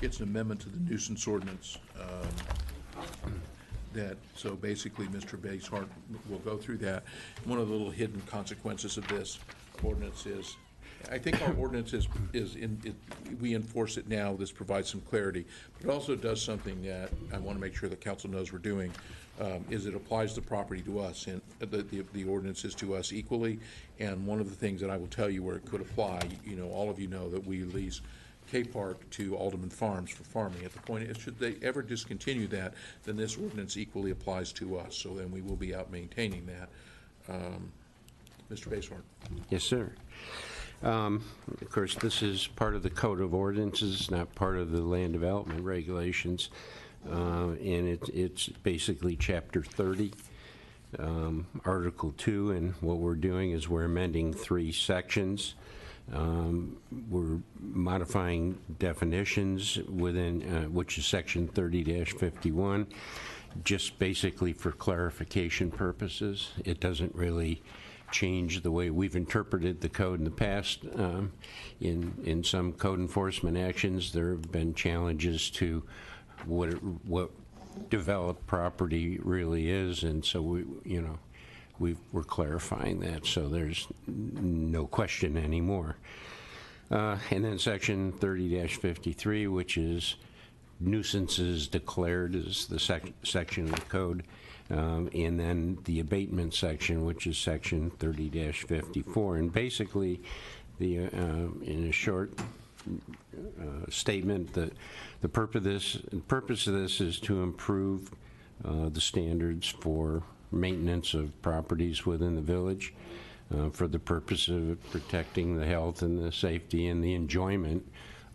It's an amendment to the nuisance ordinance so basically, Mr. Basehart will go through that. One of the little hidden consequences of this ordinance is, I think our ordinance we enforce it now, this provides some clarity, but it also does something that I want to make sure the council knows we're doing, is it applies the property to us, and the ordinance is to us equally, and one of the things that I will tell you where it could apply, all of you know that we lease K Park to Alderman Farms for farming. At the point, should they ever discontinue that, then this ordinance equally applies to us, so then we will be out maintaining that. Mr. Basehart. Yes, sir. Of course, this is part of the Code of Ordinances, not part of the land development regulations, and it's basically Chapter 30, Article 2, and what we're doing is we're amending 3 sections. We're modifying definitions within, which is Section 30-51, just basically for clarification purposes. It doesn't really change the way we've interpreted the code in the past. In some code enforcement actions, there have been challenges to what developed property really is, and so we're clarifying that, so there's no question anymore. And then Section 30-53, which is nuisances declared, is the section of the code. And then the abatement section, which is Section 30-54. And basically, in a short statement, the purpose of this is to improve the standards for maintenance of properties within the village for the purpose of protecting the health and the safety and the enjoyment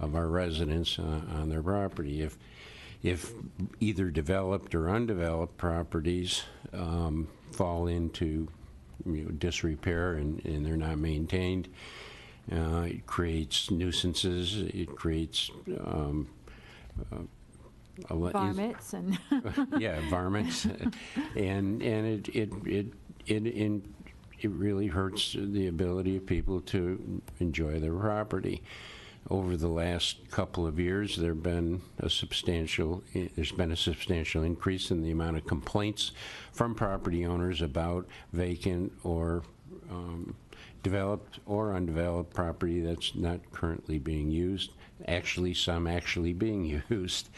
of our residents on their property. If either developed or undeveloped properties fall into disrepair and they're not maintained, it creates nuisances, it creates Varmints and. Yeah, varmints, and it really hurts the ability of people to enjoy their property. Over the last couple of years, there's been a substantial increase in the amount of complaints from property owners about vacant or developed or undeveloped property that's not currently being used. Actually, some actually being used.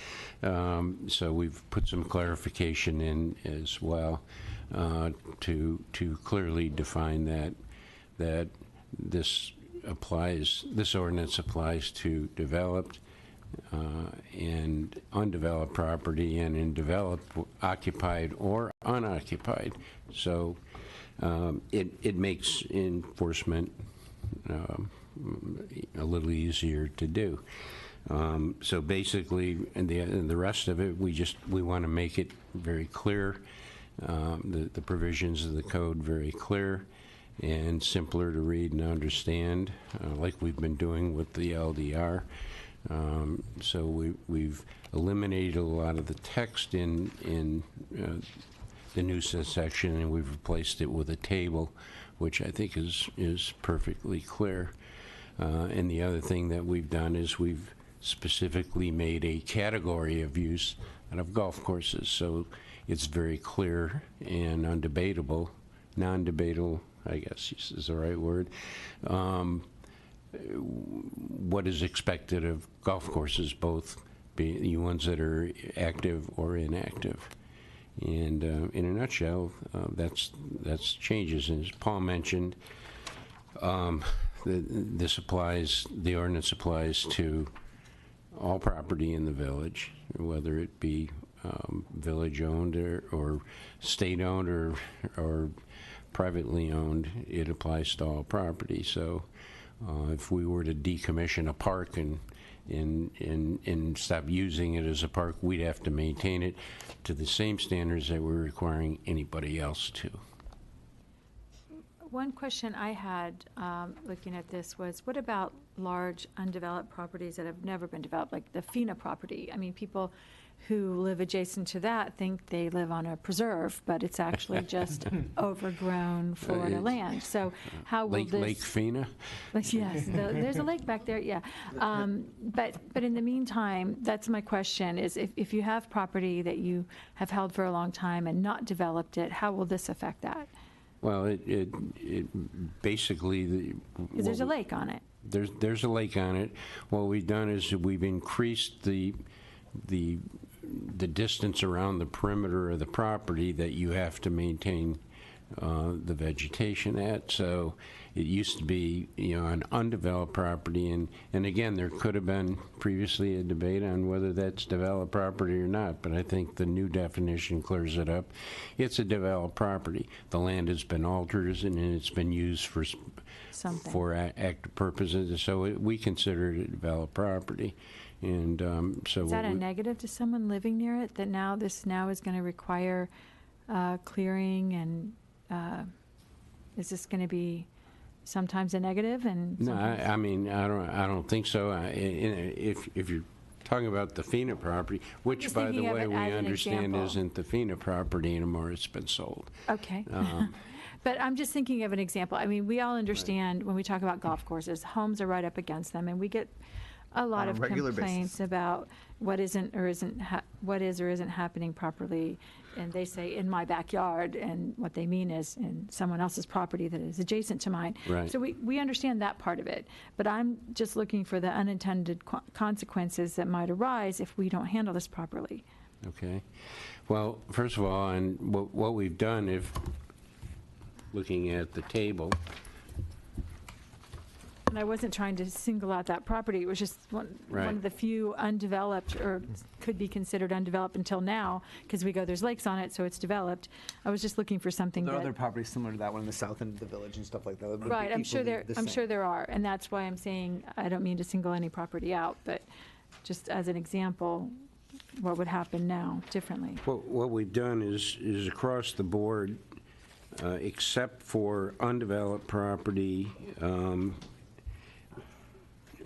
So we've put some clarification in as well to clearly define that this ordinance applies to developed and undeveloped property, and in developed, occupied or unoccupied. So it makes enforcement a little easier to do. So basically, and the rest of it, we want to make it very clear, the provisions of the code very clear and simpler to read and understand, like we've been doing with the LDR. So we've eliminated a lot of the text in the new section, and we've replaced it with a table, which I think is perfectly clear. And the other thing that we've done is we've specifically made a category of use out of golf courses, so it's very clear and undebatable, non-debatable, I guess is the right word, what is expected of golf courses, both the ones that are active or inactive. And in a nutshell, that's changes. And as Paul mentioned, the ordinance applies to all property in the village, whether it be village-owned or state-owned or privately owned. It applies to all property. So if we were to decommission a park and stop using it as a park, we'd have to maintain it to the same standards that we're requiring anybody else to. One question I had looking at this was, what about large undeveloped properties that have never been developed, like the FINA property? I mean, people who live adjacent to that think they live on a preserve, but it's actually just overgrown Florida land. So how will Lake Fina? Yes, there's a lake back there, yeah. But in the meantime, that's my question, is if you have property that you have held for a long time and not developed it, how will this affect that? Well, it basically... Because there's a lake on it. There's a lake on it. What we've done is we've increased the distance around the perimeter of the property that you have to maintain the vegetation at. So it used to be, an undeveloped property, and again, there could have been previously a debate on whether that's developed property or not, but I think the new definition clears it up. It's a developed property. The land has been altered and it's been used for something, for active purposes, so we consider it a developed property. And so is that a negative to someone living near it, that this is going to require clearing, and is this going to be sometimes a negative? And no, I mean, I don't think so. If you're talking about the FINA property, which, by the way, we understand isn't the FINA property anymore, it's been sold. Okay. But I'm just thinking of an example. I mean, we all understand when we talk about golf courses, homes are right up against them, and we get a lot of complaints about what is or isn't happening properly, and they say in my backyard, and what they mean is in someone else's property that is adjacent to mine. Right. So we understand that part of it, but I'm just looking for the unintended consequences that might arise if we don't handle this properly. Okay. Well, first of all, and what we've done, if looking at the table. And I wasn't trying to single out that property. It was just one of the few undeveloped, or could be considered undeveloped until now, because we go, there's lakes on it, so it's developed. I was just looking for something There are that... other properties similar to that one in the south end of the village and stuff like that. That would Right, be I'm sure equally there are, and that's why I'm saying I don't mean to single any property out, but just as an example, what would happen now differently? What we've done is across the board, except for undeveloped property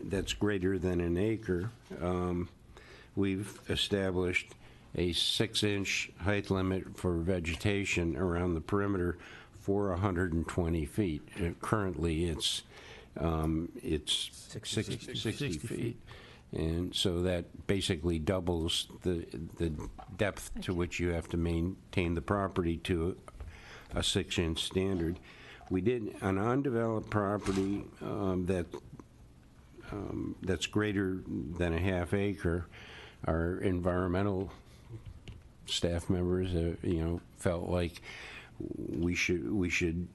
that's greater than an acre, we've established a 6-inch height limit for vegetation around the perimeter for 120 feet. Currently, it's 60 feet. And so that basically doubles the depth to which you have to maintain the property to a 6-inch standard. We did, on undeveloped property that's greater than a half acre, our environmental staff members, felt like we should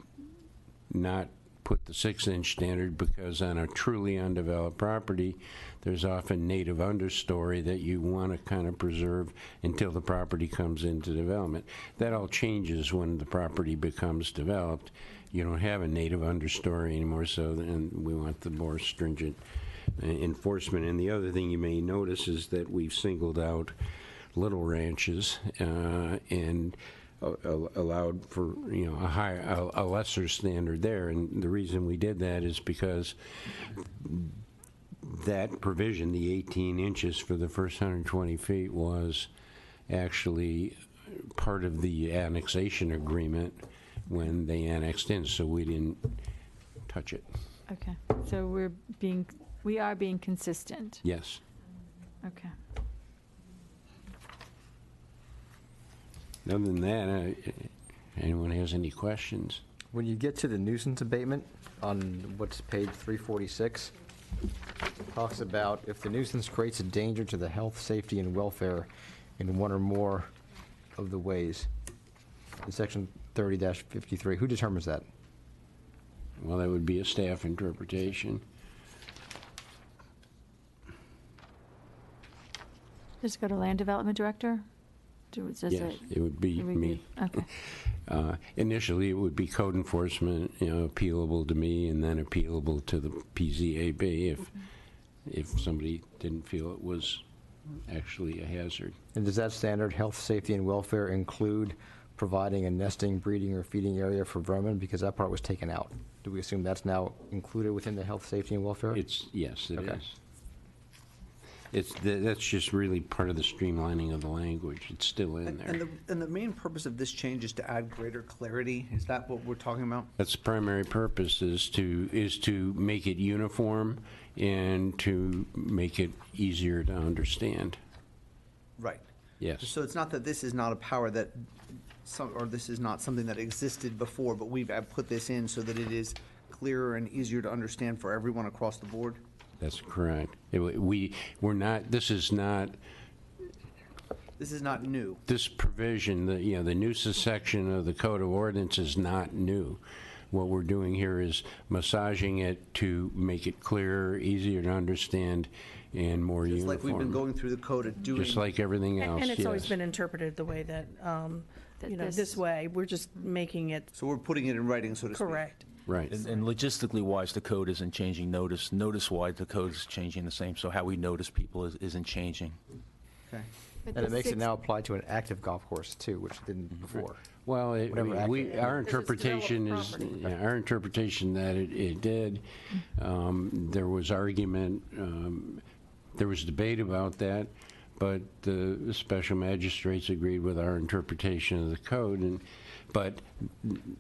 not put the 6-inch standard, because on a truly undeveloped property, there's often native understory that you want to kind of preserve until the property comes into development. That all changes when the property becomes developed. You don't have a native understory anymore, so then we want the more stringent enforcement. And the other thing you may notice is that we've singled out little ranches and allowed for a lesser standard there. And the reason we did that is because that provision, the 18 inches for the first 120 feet, was actually part of the annexation agreement when they annexed in, so we didn't touch it. Okay, so we are being consistent. Yes. Okay. Other than that, anyone has any questions? When you get to the nuisance abatement on what's page 346, talks about if the nuisance creates a danger to the health, safety, and welfare in one or more of the ways. In section 30-53, who determines that? Well, that would be a staff interpretation. Just go to Land Development Director? Yes, it would be me. Okay. Initially, it would be code enforcement, appealable to me, and then appealable to the PZAB if somebody didn't feel it was actually a hazard. And does that standard, health, safety, and welfare, include providing a nesting, breeding, or feeding area for vermin? Because that part was taken out. Do we assume that's now included within the health, safety, and welfare? Yes, it is. That's just really part of the streamlining of the language. It's still in there. And the main purpose of this change is to add greater clarity? Is that what we're talking about? That's the primary purpose, is to make it uniform and to make it easier to understand. Right. Yes. So it's not that this is not a power that, or this is not something that existed before, but we've put this in so that it is clearer and easier to understand for everyone across the board? That's correct. We're not, this is not new. This provision, the nuisance section of the Code of Ordinance is not new. What we're doing here is massaging it to make it clearer, easier to understand, and more uniform. Just like we've been going through the code of doing. Just like everything else, And it's yes. always been interpreted the way that, this way. We're just making it So we're putting it in writing, so to speak. correct. Right. And logistically wise, the code isn't changing. Notice-wise, the code is changing the same, so how we notice people isn't changing. Okay. And it makes it now apply to an active golf course, too, which it didn't before. Well, our interpretation developed is, property. our interpretation that it did, there was argument, there was debate about that, but the special magistrates agreed with our interpretation of the code, but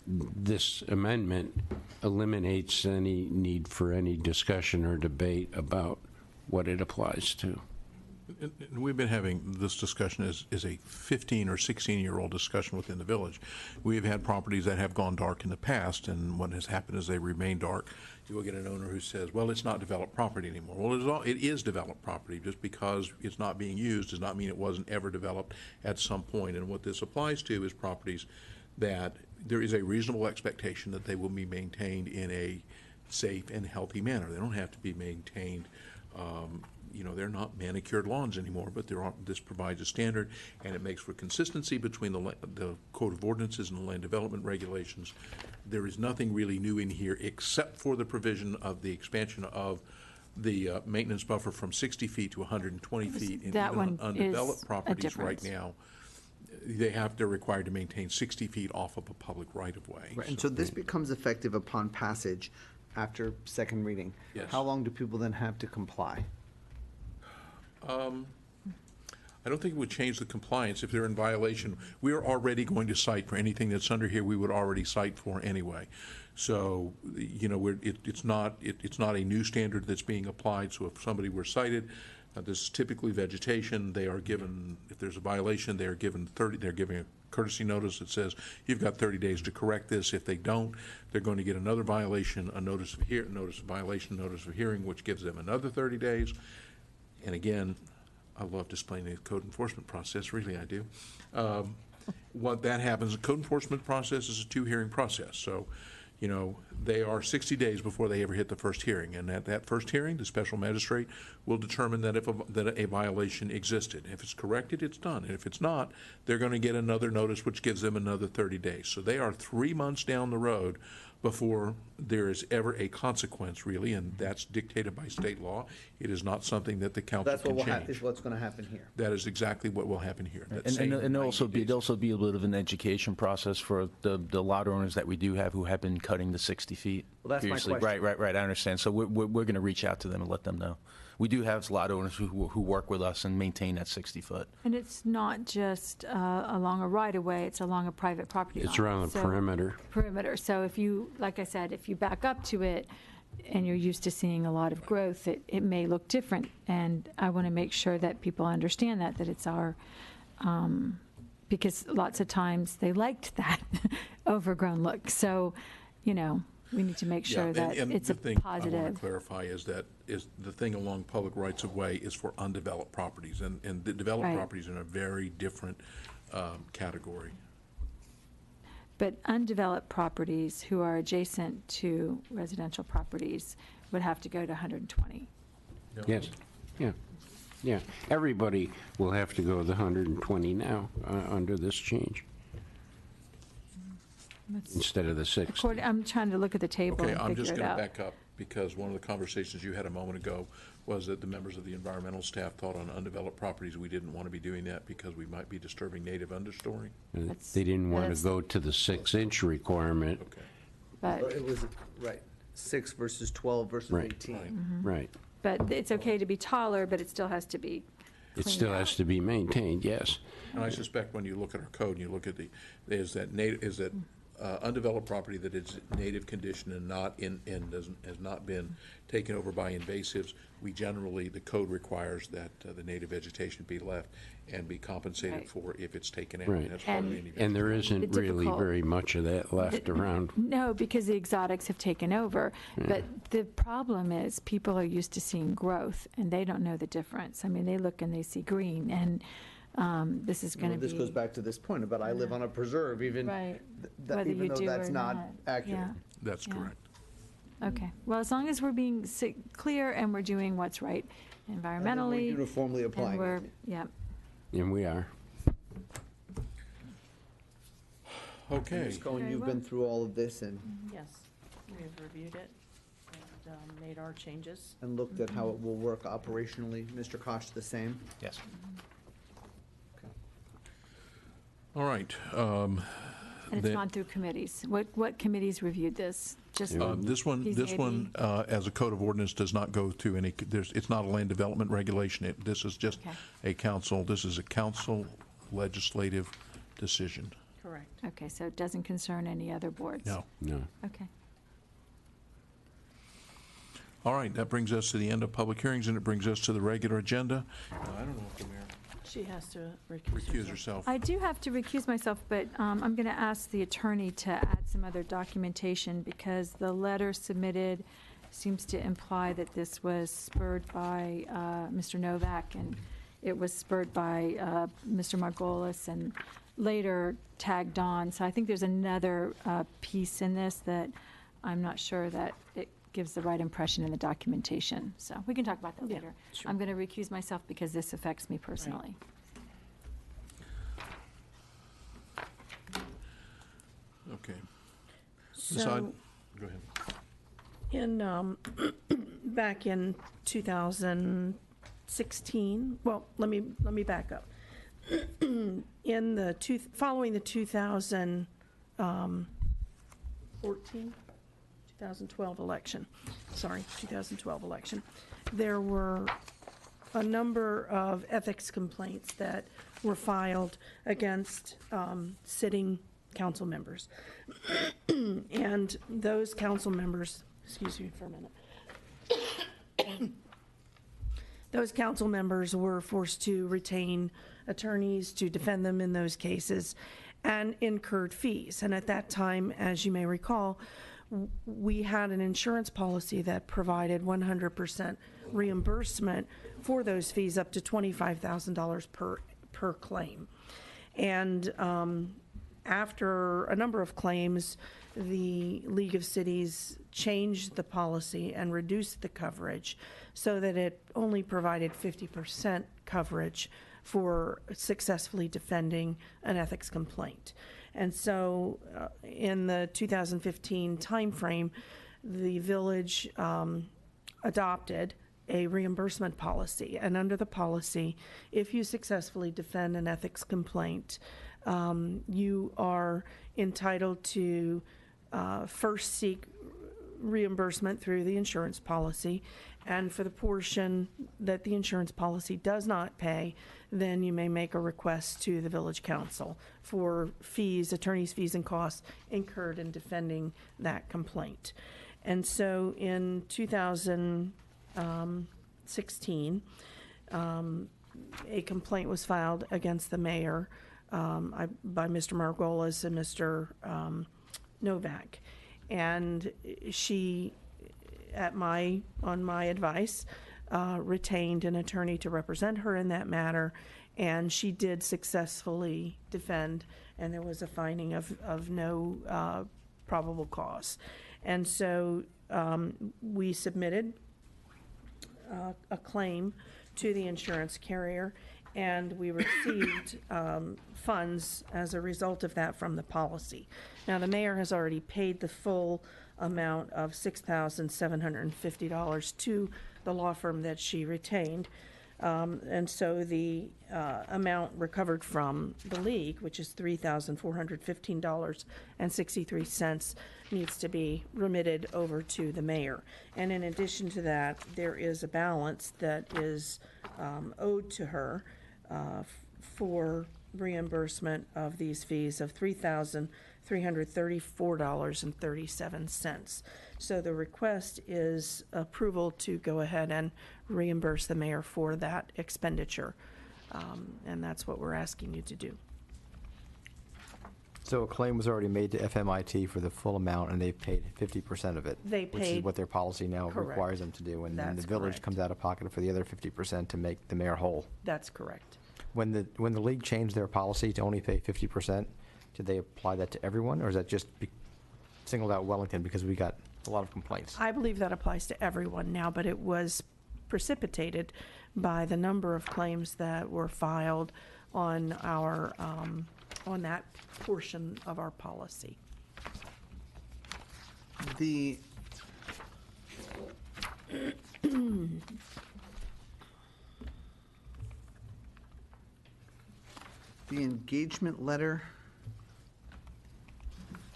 this amendment eliminates any need for any discussion or debate about what it applies to. And we've been having this discussion as a 15 or 16-year-old discussion within the village. We've had properties that have gone dark in the past, and what has happened is they remain dark. You will get an owner who says, well, it's not developed property anymore. Well, it is developed property. Just because it's not being used does not mean it wasn't ever developed at some point. And what this applies to is properties that there is a reasonable expectation that they will be maintained in a safe and healthy manner. They don't have to be maintained, they're not manicured lawns anymore, but this provides a standard, and it makes for consistency between the Code of Ordinances and the land development regulations. There is nothing really new in here except for the provision of the expansion of the maintenance buffer from 60 feet to 120 feet. And That even one on is undeveloped a properties right difference. now, they're required to maintain 60 feet off of a public right-of-way. Right, and so this becomes effective upon passage after second reading. Yes. How long do people then have to comply? I don't think it would change the compliance if they're in violation. We are already going to cite for anything that's under here. We would already cite for anyway. So, it's not a new standard that's being applied. So if somebody were cited, this is typically vegetation. They are given, if there's a violation, they're given a courtesy notice that says, you've got 30 days to correct this. If they don't, they're going to get another violation, a notice of violation, notice of hearing, which gives them another 30 days. And again, I love displaying the code enforcement process, really I do. What that happens, the code enforcement process is a 2-hearing process. So, you know, they are 60 days before they ever hit the first hearing. And at that first hearing, the special magistrate will determine that if that a violation existed. If it's corrected, it's done. And if it's not, they're going to get another notice, which gives them another 30 days. So they are 3 months down the road before there is ever a consequence, really, and that's dictated by state law. It is not something that the council That's can what change. is what's going to happen here. That is exactly what will happen here. That And same there'll also 90 be, days. a little bit of an education process for the lot owners that we do have who have been cutting the 60 feet. Well, that's my previously. question. Right, I understand. So we're going to reach out to them and let them know. We do have lot owners who work with us and maintain that 60-foot. And it's not just along a right-of-way, it's along a private property line. It's around the So- perimeter. Perimeter. So if you, like I said, if you back up to it and you're used to seeing a lot of growth, it may look different. And I want to make sure that people understand that it's our, because lots of times they liked that overgrown look. So, you know, we need to make sure that and it's the a thing I positive. want to clarify is that the thing along public rights of way is for undeveloped properties, and the developed Right. properties are in a very different category. But undeveloped properties who are adjacent to residential properties would have to go to 120. Yes, yeah. Everybody will have to go the 120 now under this change instead of the 60. I'm trying to look at the table Okay, and I'm just figure it going to out. back up, because one of the conversations you had a moment ago was that the members of the environmental staff thought on undeveloped properties we didn't want to be doing that because we might be disturbing native understory. They didn't want to go to the 6-inch requirement. Okay. But, It was, right, 6 versus 12 versus Right. 18. Right. but it's okay to be taller, but it still has to be It cleaned still out. has to be maintained, yes. And I suspect when you look at our code and you look at undeveloped property that is native condition and has not been taken over by invasives, we generally, the code requires that the native vegetation be left and be compensated Right. for if it's taken out. Right. That's part of And- any And there vegetation. isn't The really difficult- very much of that left around. No, because the exotics have taken over. But the problem is people are used to seeing growth and they don't know the difference. I mean, they look and they see green, and this is going to be. This goes back to this point about I live on a preserve, even, Right. that, Whether even you though do that's or not not. accurate. Yeah. That's Yeah. correct. Okay. Well, as long as we're being clear and we're doing what's right And then environmentally. we're uniformly And applying we're, it. yeah. And we are. Okay. Ms. Cohen, Very you've well. been through all of this and Yes, we've reviewed it and made our changes. looked at how it will work operationally. Mr. Koch, the same? Yes. All right. And it's Then- gone through committees. What committees reviewed this? Just This one, PZAB? as a code of ordinance, does not go to any, it's not a land development regulation. This is just Okay. this is a council legislative decision. Correct. Okay, so it doesn't concern any other boards? No. No. Okay. All right, that brings us to the end of public hearings, and it brings us to the regular agenda. I don't know if the mayor She has to recuse herself. I do have to recuse myself, but I'm going to ask the attorney to add some other documentation because the letter submitted seems to imply that this was spurred by Mr. Novak, and it was spurred by Mr. Margolis and later tagged on. So I think there's another piece in this that I'm not sure that it gives the right impression in the documentation. So we can talk about that Yeah, later. sure. I'm going to recuse myself because this affects me personally. Okay. So, Decide- Go ahead. in, back in 2016, well, let me back up. In the following the 2012 election, 2012 election, there were a number of ethics complaints that were filed against sitting council members. And those council members, excuse me for a minute. Those council members were forced to retain attorneys to defend them in those cases. and incurred fees. And at that time, as you may recall, we had an insurance policy that provided 100% reimbursement for those fees up to $25,000 per claim. And after a number of claims, the League of Cities changed the policy and reduced the coverage so that it only provided 50% coverage for successfully defending an ethics complaint. And so in the 2015 timeframe, the village adopted a reimbursement policy. And under the policy, if you successfully defend an ethics complaint, you are entitled to first seek reimbursement through the insurance policy, and for the portion that the insurance policy does not pay, then you may make a request to the village council for fees, attorney's fees and costs incurred in defending that complaint. And so in 2016, a complaint was filed against the mayor by Mr. Margolis and Mr. Novak. And she, on my advice, retained an attorney to represent her in that matter, and she did successfully defend, and there was a finding of no probable cause. And so we submitted a claim to the insurance carrier, and we received funds as a result of that from the policy. Now, the mayor has already paid the full amount of $6,750 to the law firm that she retained. And so the amount recovered from the league, which is $3,415.63, needs to be remitted over to the mayor. And in addition to that, there is a balance that is owed to her for reimbursement of these fees of $3,334.37. So the request is approval to go ahead and reimburse the mayor for that expenditure. And that's what we're asking you to do. So a claim was already made to FMIT for the full amount, and they've paid 50% of it. They which is paid- what their policy now Correct. requires them to do. And then the That's village correct. comes out of pocket for the other 50% to make the mayor whole. That's correct. When the league changed their policy to only pay 50%, did they apply that to everyone, or is that just singled out Wellington because we got a lot of complaints? I believe that applies to everyone now, but it was precipitated by the number of claims that were filed on our, on that portion of our policy. The the engagement letter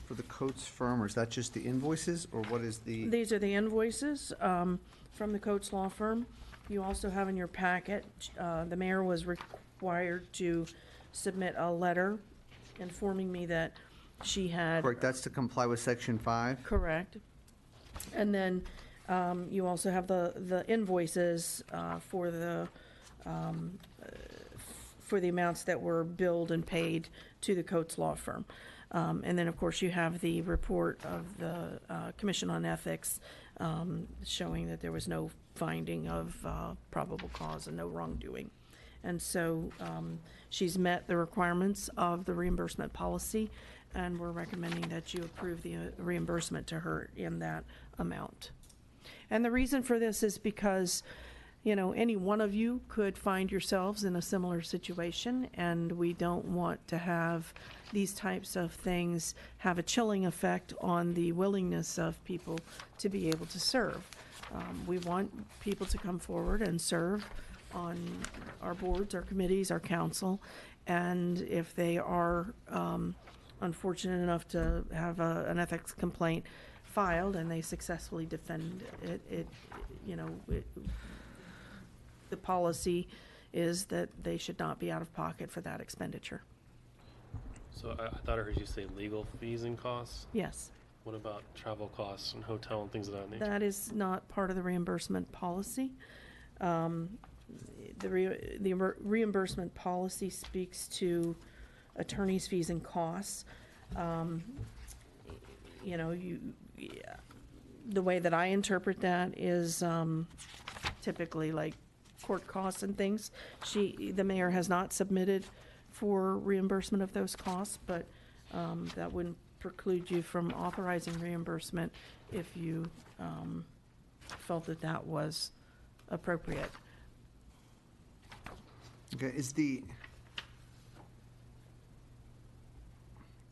for the Coates firm, or is that just the invoices, or what is the? These are the invoices from the Coates Law Firm. You also have in your packet, the mayor was required to submit a letter informing me that she had. Correct, that's to comply with Section 5? Correct. And then you also have the invoices for the amounts that were billed and paid to the Coates Law Firm. And then, of course, you have the report of the Commission on Ethics showing that there was no finding of probable cause and no wrongdoing. And so she's met the requirements of the reimbursement policy, and we're recommending that you approve the reimbursement to her in that amount. And the reason for this is because, you know, any one of you could find yourselves in a similar situation, and we don't want to have these types of things have a chilling effect on the willingness of people to be able to serve. We want people to come forward and serve on our boards, our committees, our council, and if they are unfortunate enough to have an ethics complaint filed and they successfully defend it, the policy is that they should not be out of pocket for that expenditure. So I thought I heard you say legal fees and costs. Yes. What about travel costs and hotel and things of that nature? That is not part of the reimbursement policy. The reimbursement policy speaks to attorney's fees and costs. You know, the way that I interpret that is typically like court costs and things. The mayor has not submitted for reimbursement of those costs, but that wouldn't preclude you from authorizing reimbursement if you felt that that was appropriate. Okay, is the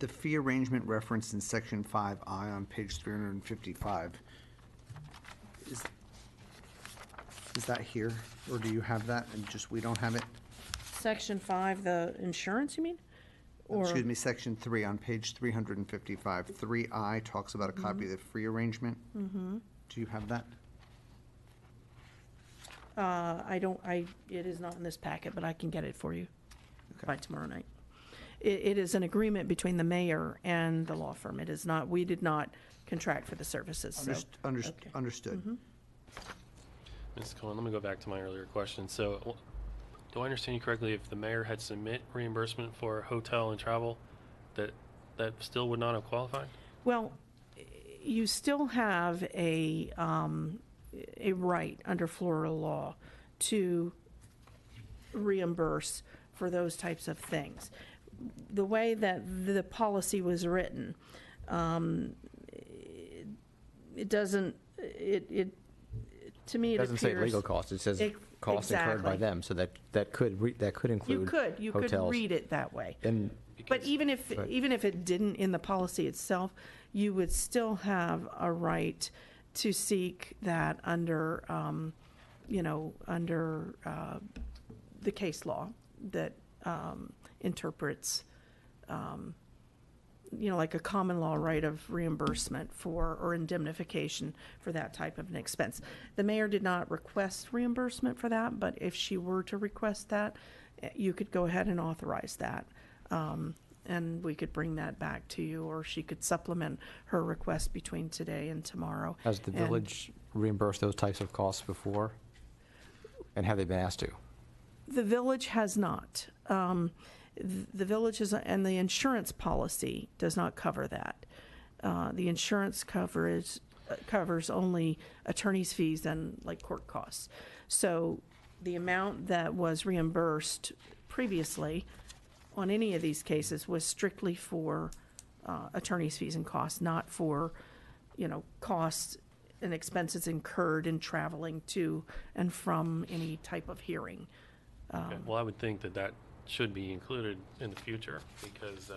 fee arrangement referenced in section 5I on page 355, is that here, or do you have that and just we don't have it? Section 5, the insurance, you mean? Or Excuse me, section 3 on page 355, 3I talks about a copy of the fee arrangement. Mhm. Do you have that? It is not in this packet, but I can get it for you by tomorrow night. It is an agreement between the mayor and the law firm. It is not, we did not contract for the services, so. Okay. Understood. Mhm. Ms. Cohen, let me go back to my earlier question. So, do I understand you correctly, if the mayor had submit reimbursement for hotel and travel, that still would not have qualified? Well, you still have a right under Florida law to reimburse for those types of things. The way that the policy was written, it doesn't, to me, it appears. It doesn't say legal costs, it says costs incurred by Exactly. them, so that could include You could hotels. read it that way. And But even if it didn't in the policy itself, you would still have a right to seek that under, under the case law that interprets, like a common law right of reimbursement for, or indemnification for that type of an expense. The mayor did not request reimbursement for that, but if she were to request that, you could go ahead and authorize that. And we could bring that back to you, or she could supplement her request between today and tomorrow. has the village reimbursed those types of costs before? And have they been asked to? The village has not. The village is, and the insurance policy does not cover that. The insurance covers only attorney's fees and like court costs. So the amount that was reimbursed previously on any of these cases was strictly for attorney's fees and costs, not for, costs and expenses incurred in traveling to and from any type of hearing. Okay. Well, I would think that should be included in the future, because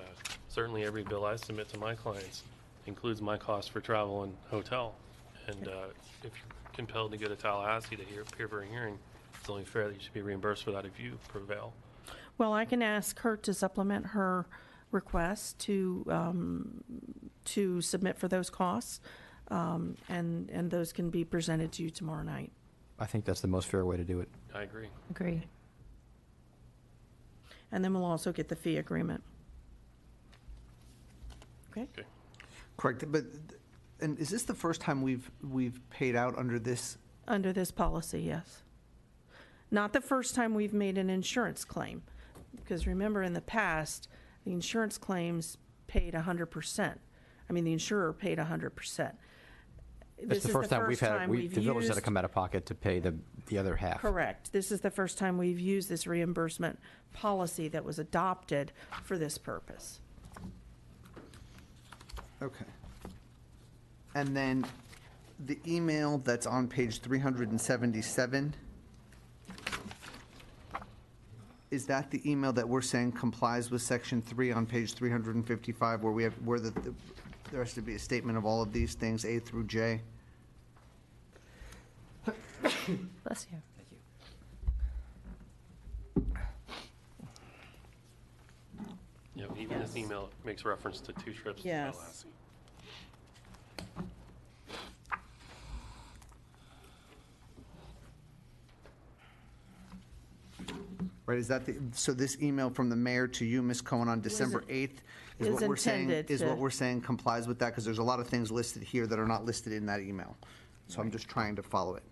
certainly every bill I submit to my clients includes my cost for travel and hotel. And if you're compelled to go to Tallahassee to appear for a hearing, it's only fair that you should be reimbursed for that if you prevail. Well, I can ask her to supplement her request to submit for those costs, and those can be presented to you tomorrow night. I think that's the most fair way to do it. I agree. Agree. And then we'll also get the fee agreement. Okay? Correct, but, and is this the first time we've paid out under this? Under this policy, yes. Not the first time we've made an insurance claim, because remember, in the past, the insurance claims paid 100%. I mean, the insurer paid 100%. It's the first time the village had to come out of pocket to pay the other half. Correct. This is the first time we've used this reimbursement policy that was adopted for this purpose. Okay. And then the email that's on page 377, is that the email that we're saying complies with section 3 on page 355, where there has to be a statement of all of these things, A through J? Bless you. Yeah, even this email makes reference to 2 trips to Yes. Tallahassee. Right, is that so this email from the mayor to you, Ms. Cohen, on December 8th is is what we're saying, intended is what to- we're saying complies with that? Because there's a lot of things listed here that are not listed in that email. So I'm just trying to follow it.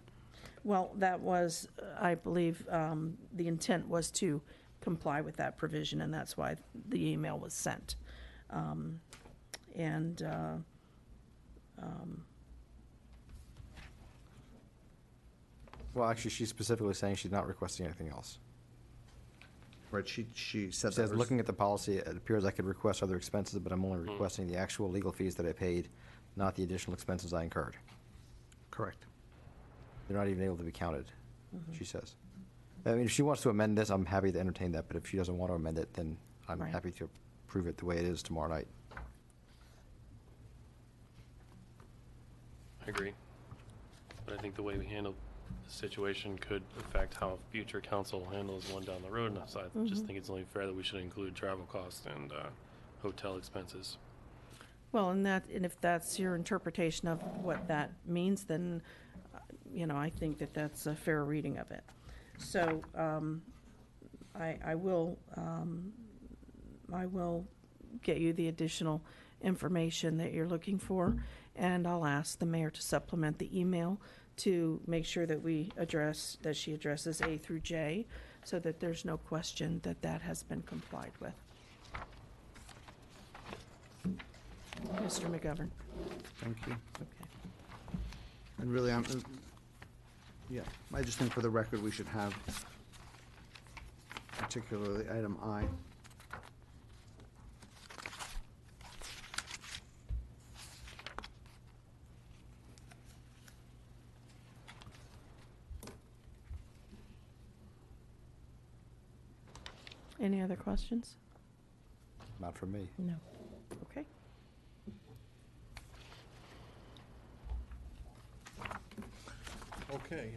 Well, that was, I believe, the intent was to comply with that provision, and that's why the email was sent. Well, actually, she's specifically saying she's not requesting anything else. Right, she said Says, that. looking at the policy, it appears I could request other expenses, but I'm only requesting the actual legal fees that I paid, not the additional expenses I incurred. Correct. They're not even able to be counted, she says. I mean, if she wants to amend this, I'm happy to entertain that, but if she doesn't want to amend it, then I'm Right. happy to approve it the way it is tomorrow night. I agree. But I think the way we handled the situation could affect how future council handles one down the road. And so I just think it's only fair that we should include travel costs and hotel expenses. Well, and if that's your interpretation of what that means, then, I think that that's a fair reading of it. So, I will get you the additional information that you're looking for, and I'll ask the mayor to supplement the email to make sure that she addresses A through J, so that there's no question that has been complied with. Mr. McGovern. Thank you. Okay. And really, I just think for the record, we should have particularly item I. Any other questions? Not for me. No. Okay. Okay,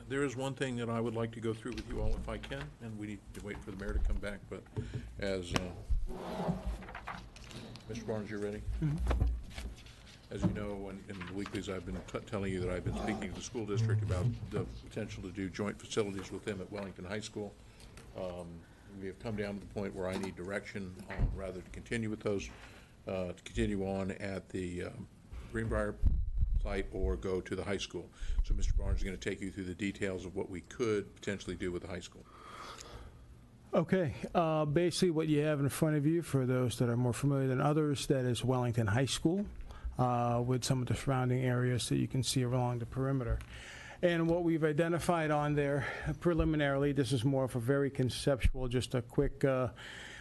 there is one thing that I would like to go through with you all if I can, and we need to wait for the mayor to come back, but as, Mr. Barnes, you ready? As you know, in the weeklies, I've been telling you that I've been speaking to the school district about the potential to do joint facilities with them at Wellington High School. We have come down to the point where I need direction on whether to continue with those, to continue on at the Greenbrier site or go to the high school. So Mr. Barnes is going to take you through the details of what we could potentially do with the high school. Okay, basically what you have in front of you, for those that are more familiar than others, that is Wellington High School, with some of the surrounding areas that you can see along the perimeter. And what we've identified on there preliminarily, this is more of a very conceptual, just a quick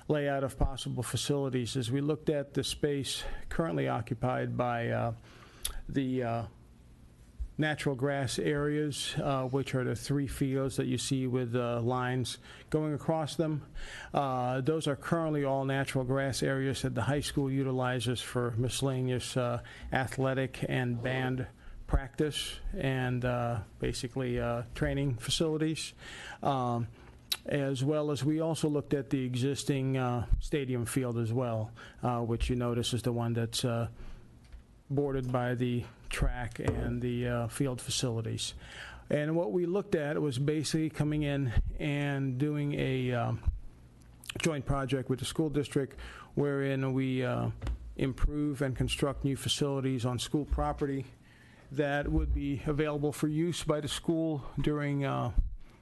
layout of possible facilities, is we looked at the space currently occupied by the natural grass areas, which are the 3 fields that you see with lines going across them. Those are currently all natural grass areas that the high school utilizes for miscellaneous athletic and band practice and basically training facilities. As well as we also looked at the existing stadium field as well, which you notice is the one that's bordered by the track and the field facilities. And what we looked at was basically coming in and doing a joint project with the school district wherein we improve and construct new facilities on school property that would be available for use by the school during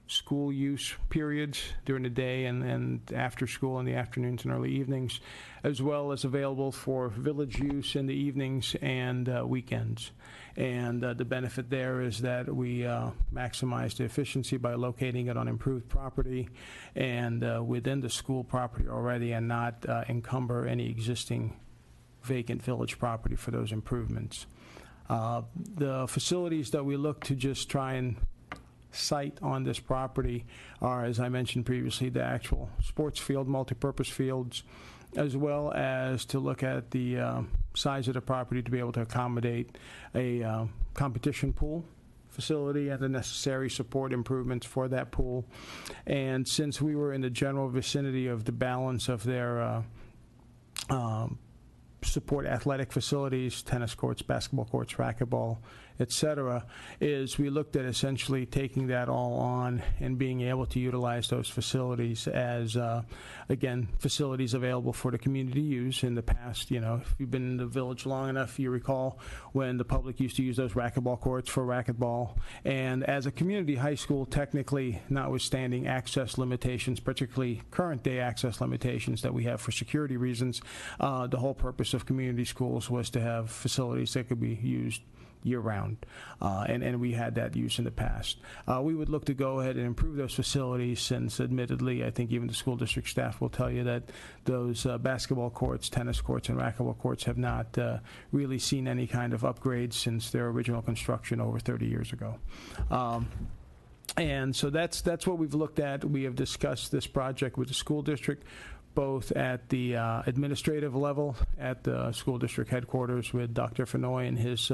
school use periods during the day and after school in the afternoons and early evenings, as well as available for village use in the evenings and weekends. And the benefit there is that we maximize the efficiency by locating it on improved property and within the school property already, and not encumber any existing vacant village property for those improvements. The facilities that we look to just try and site on this property are, as I mentioned previously, the actual sports field, multipurpose fields, as well as to look at the size of the property to be able to accommodate a competition pool facility and the necessary support improvements for that pool. And since we were in the general vicinity of the balance of their support athletic facilities, tennis courts, basketball courts, racquetball, et cetera, is we looked at essentially taking that all on and being able to utilize those facilities as, again, facilities available for the community use. In the past, you know, if you've been in the village long enough, you recall when the public used to use those racquetball courts for racquetball. And as a community high school, technically, notwithstanding access limitations, particularly current day access limitations that we have for security reasons, the whole purpose of community schools was to have facilities that could be used year-round, and we had that use in the past. We would look to go ahead and improve those facilities, since admittedly, I think even the school district staff will tell you that those basketball courts, tennis courts, and racquetball courts have not really seen any kind of upgrades since their original construction over 30 years ago. And so that's what we've looked at. We have discussed this project with the school district, both at the administrative level at the school district headquarters with Dr. Fenoy and his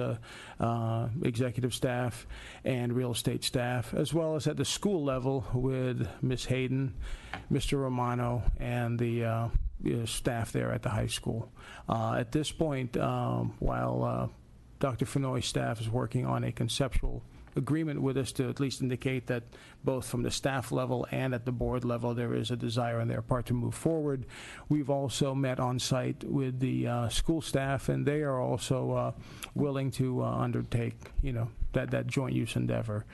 executive staff and real estate staff, as well as at the school level with Ms. Hayden, Mr. Romano, and the staff there at the high school. At this point, while Dr. Fenoy's staff is working on a conceptual agreement with us to at least indicate that both from the staff level and at the board level there is a desire on their part to move forward. We've also met on site with the school staff, and they are also willing to undertake, you know, that joint use endeavor.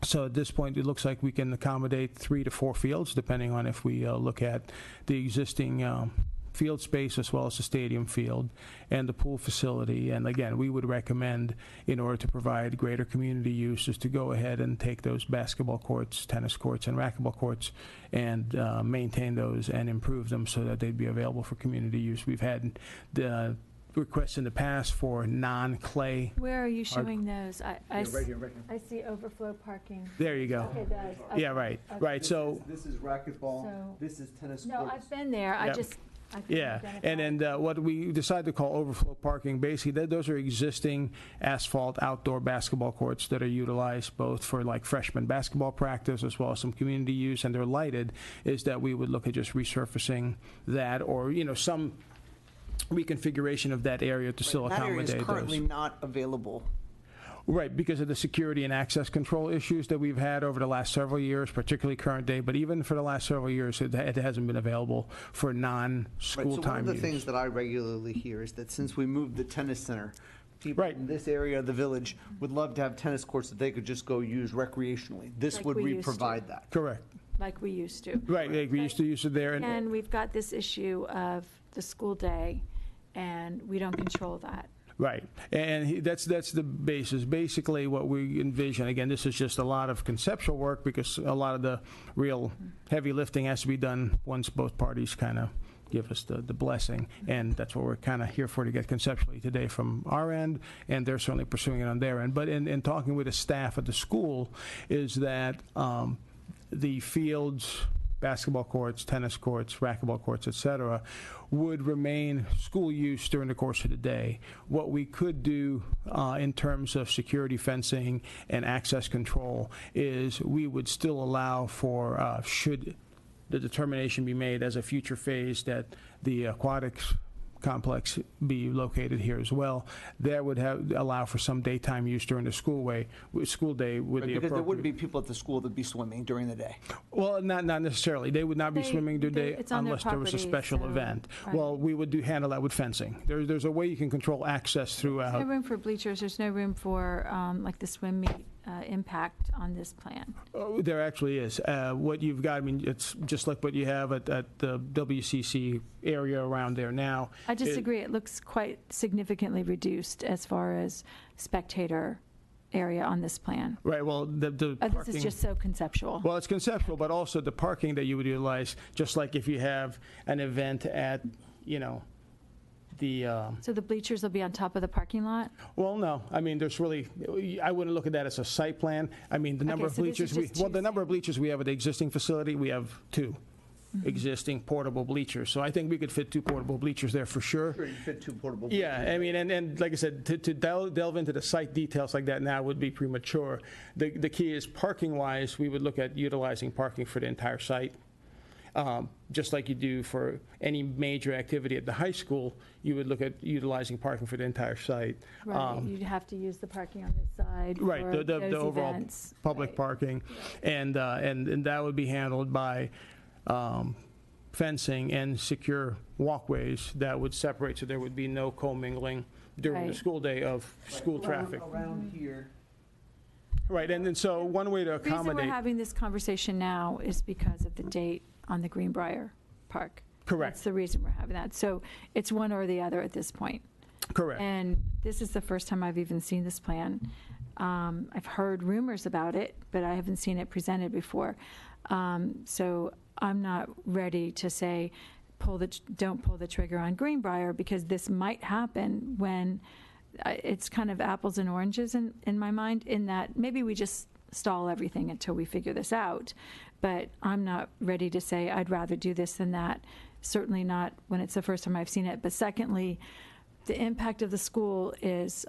So at this point, it looks like we can accommodate 3 to 4 fields, depending on if we look at the existing field space as well as the stadium field and the pool facility. And again, we would recommend, in order to provide greater community use, is to go ahead and take those basketball courts, tennis courts, and racquetball courts and maintain those and improve them so that they'd be available for community use. We've had the requests in the past for non-clay. Where are you showing those? right here. I see overflow parking. There you go. Okay, that is- Yeah, right, okay. right. So This is racquetball, So- this is tennis No, courts. I've been there. I Yep. just, I couldn't yeah, identify. and then what we decided to call overflow parking, basically, those are existing asphalt outdoor basketball courts that are utilized both for like freshman basketball practice as well as some community use, and they're lighted, is that we would look at just resurfacing that, or, you know, some reconfiguration of that area to still That area accommodate is currently those. not available. Right, because of the security and access control issues that we've had over the last several years, particularly current day, but even for the last several years, it hasn't been available for non-school Right, so one time of the use. things that I regularly hear is that since we moved the tennis center, people Right. in this area of the village would love to have tennis courts that they could just go use recreationally. This Like would we used to. provide that. Correct. Like we used to. Right, like we used to use it there. And we've got this issue of the school day, and we don't control that. Right, and that's the basis. Basically, what we envision, again, this is just a lot of conceptual work because a lot of the real heavy lifting has to be done once both parties kind of give us the blessing, and that's what we're kind of here for, to get conceptually today from our end, and they're certainly pursuing it on their end. But in talking with the staff at the school, is that the fields, basketball courts, tennis courts, racquetball courts, et cetera, would remain school use during the course of the day. What we could do in terms of security fencing and access control is we would still allow for, should the determination be made as a future phase that the aquatics complex be located here as well, that would allow for some daytime use during the school day with Right, the because there appropriate. wouldn't be people at the school that'd be swimming during the day. Well, not necessarily. They would not be swimming today it's on their unless there was a property, special so- event. right. Well, we would handle that with fencing. There's a way you can control access There's no throughout. room for bleachers. There's no room for, like, the swim meet impact on this plan. Oh, there actually is. What you've got, I mean, it's just like what you have at the WCC area around there now. I disagree. It looks quite significantly reduced as far as spectator area on this plan. Right, well, the This parking. is just so conceptual. Well, it's conceptual, but also the parking that you would utilize, just like if you have an event at, you know, the, So the bleachers will be on top of the parking lot? well, no, I mean, there's really, I wouldn't look at that as a site plan. I mean, the number Okay, of so this is bleachers, just well, two the number of bleachers we have at the existing facility, we have 2 existing portable bleachers. So I think we could fit 2 portable bleachers there for sure. Sure, you fit 2 portable. Yeah, I mean, and like I said, to delve into the site details like that now would be premature. The key is parking-wise, we would look at utilizing parking for the entire site. Just like you do for any major activity at the high school, you would look at utilizing parking for the entire site. Right, you'd have to use the parking on this side Right, for the those overall events. public Right. parking. And that would be handled by fencing and secure walkways that would separate, so there would be no commingling during the Right. school day of school traffic. Around here. Right, and then so one way to The reason we're accommodate. having this conversation now is because of the date on the Greenbrier Park. Correct. That's the reason we're having that. So it's one or the other at this point. Correct. And this is the first time I've even seen this plan. I've heard rumors about it, but I haven't seen it presented before. So I'm not ready to say, don't pull the trigger on Greenbrier, because this might happen when it's kind of apples and oranges in my mind, in that maybe we just stall everything until we figure this out. But I'm not ready to say I'd rather do this than that. Certainly not when it's the first time I've seen it. But secondly, the impact of the school is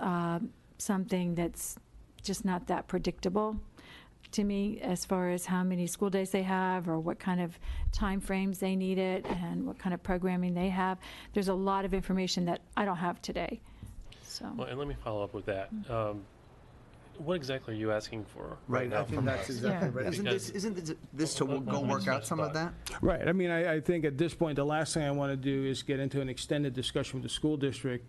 something that's just not that predictable to me, as far as how many school days they have or what kind of time frames they need it and what kind of programming they have. There's a lot of information that I don't have today. So. Well, and let me follow up with that. What exactly are you asking for Right, now I think from that's us? exactly Yeah. right. Isn't this to go work out some of that? Right, I mean, I think at this point, the last thing I want to do is get into an extended discussion with the school district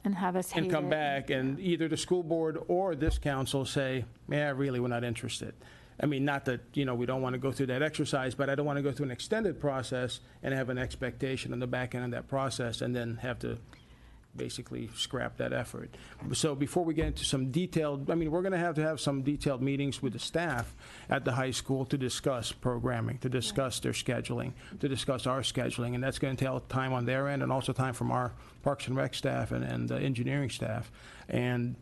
And have us hate and come it. back, and either the school board or this council say, yeah, really, we're not interested. I mean, not that, we don't want to go through that exercise, but I don't want to go through an extended process and have an expectation on the back end of that process and then have to basically scrap that effort. So before we get into some detailed, we're going to have some detailed meetings with the staff at the high school to discuss programming, to discuss their scheduling, to discuss our scheduling, and that's going to entail time on their end and also time from our Parks and Rec staff and engineering staff. And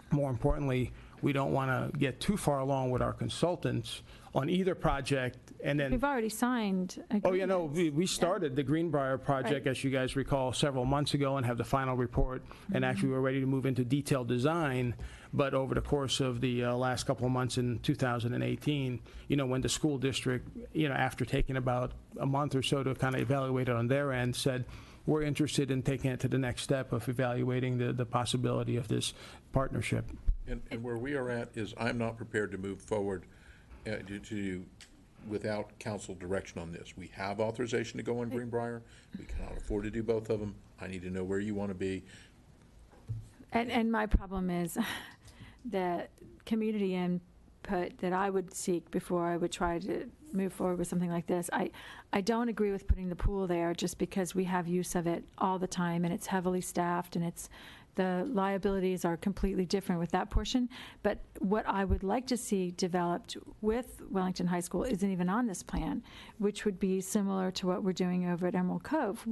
more importantly, we don't want to get too far along with our consultants on either project and then. We've already signed Oh, yeah, no, agreements. we started the Greenbrier project, Right. as you guys recall, several months ago and have the final report. And actually, we're ready to move into detailed design. But over the course of the last couple of months in 2018, when the school district, after taking about a month or so to kind of evaluate it on their end, said, we're interested in taking it to the next step of evaluating the possibility of this partnership. And where we are at is I'm not prepared to move forward without council direction on this. We have authorization to go on Greenbrier. We cannot afford to do both of them. I need to know where you want to be. And my problem is the community input that I would seek before I would try to move forward with something like this. I don't agree with putting the pool there just because we have use of it all the time and it's heavily staffed and the liabilities are completely different with that portion. But what I would like to see developed with Wellington High School isn't even on this plan, which would be similar to what we're doing over at Emerald Cove,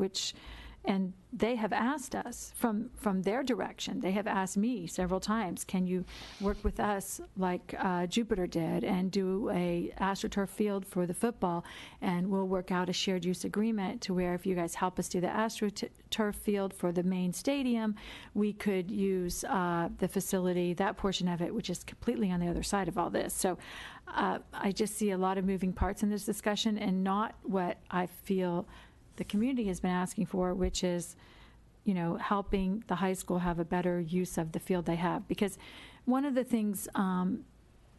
and they have asked us from their direction. They have asked me several times, can you work with us like Jupiter did and do a AstroTurf field for the football, and we'll work out a shared use agreement to where if you guys help us do the AstroTurf field for the main stadium, we could use the facility, that portion of it, which is completely on the other side of all this. So I just see a lot of moving parts in this discussion and not what I feel the community has been asking for, which is, helping the high school have a better use of the field they have. Because one of the things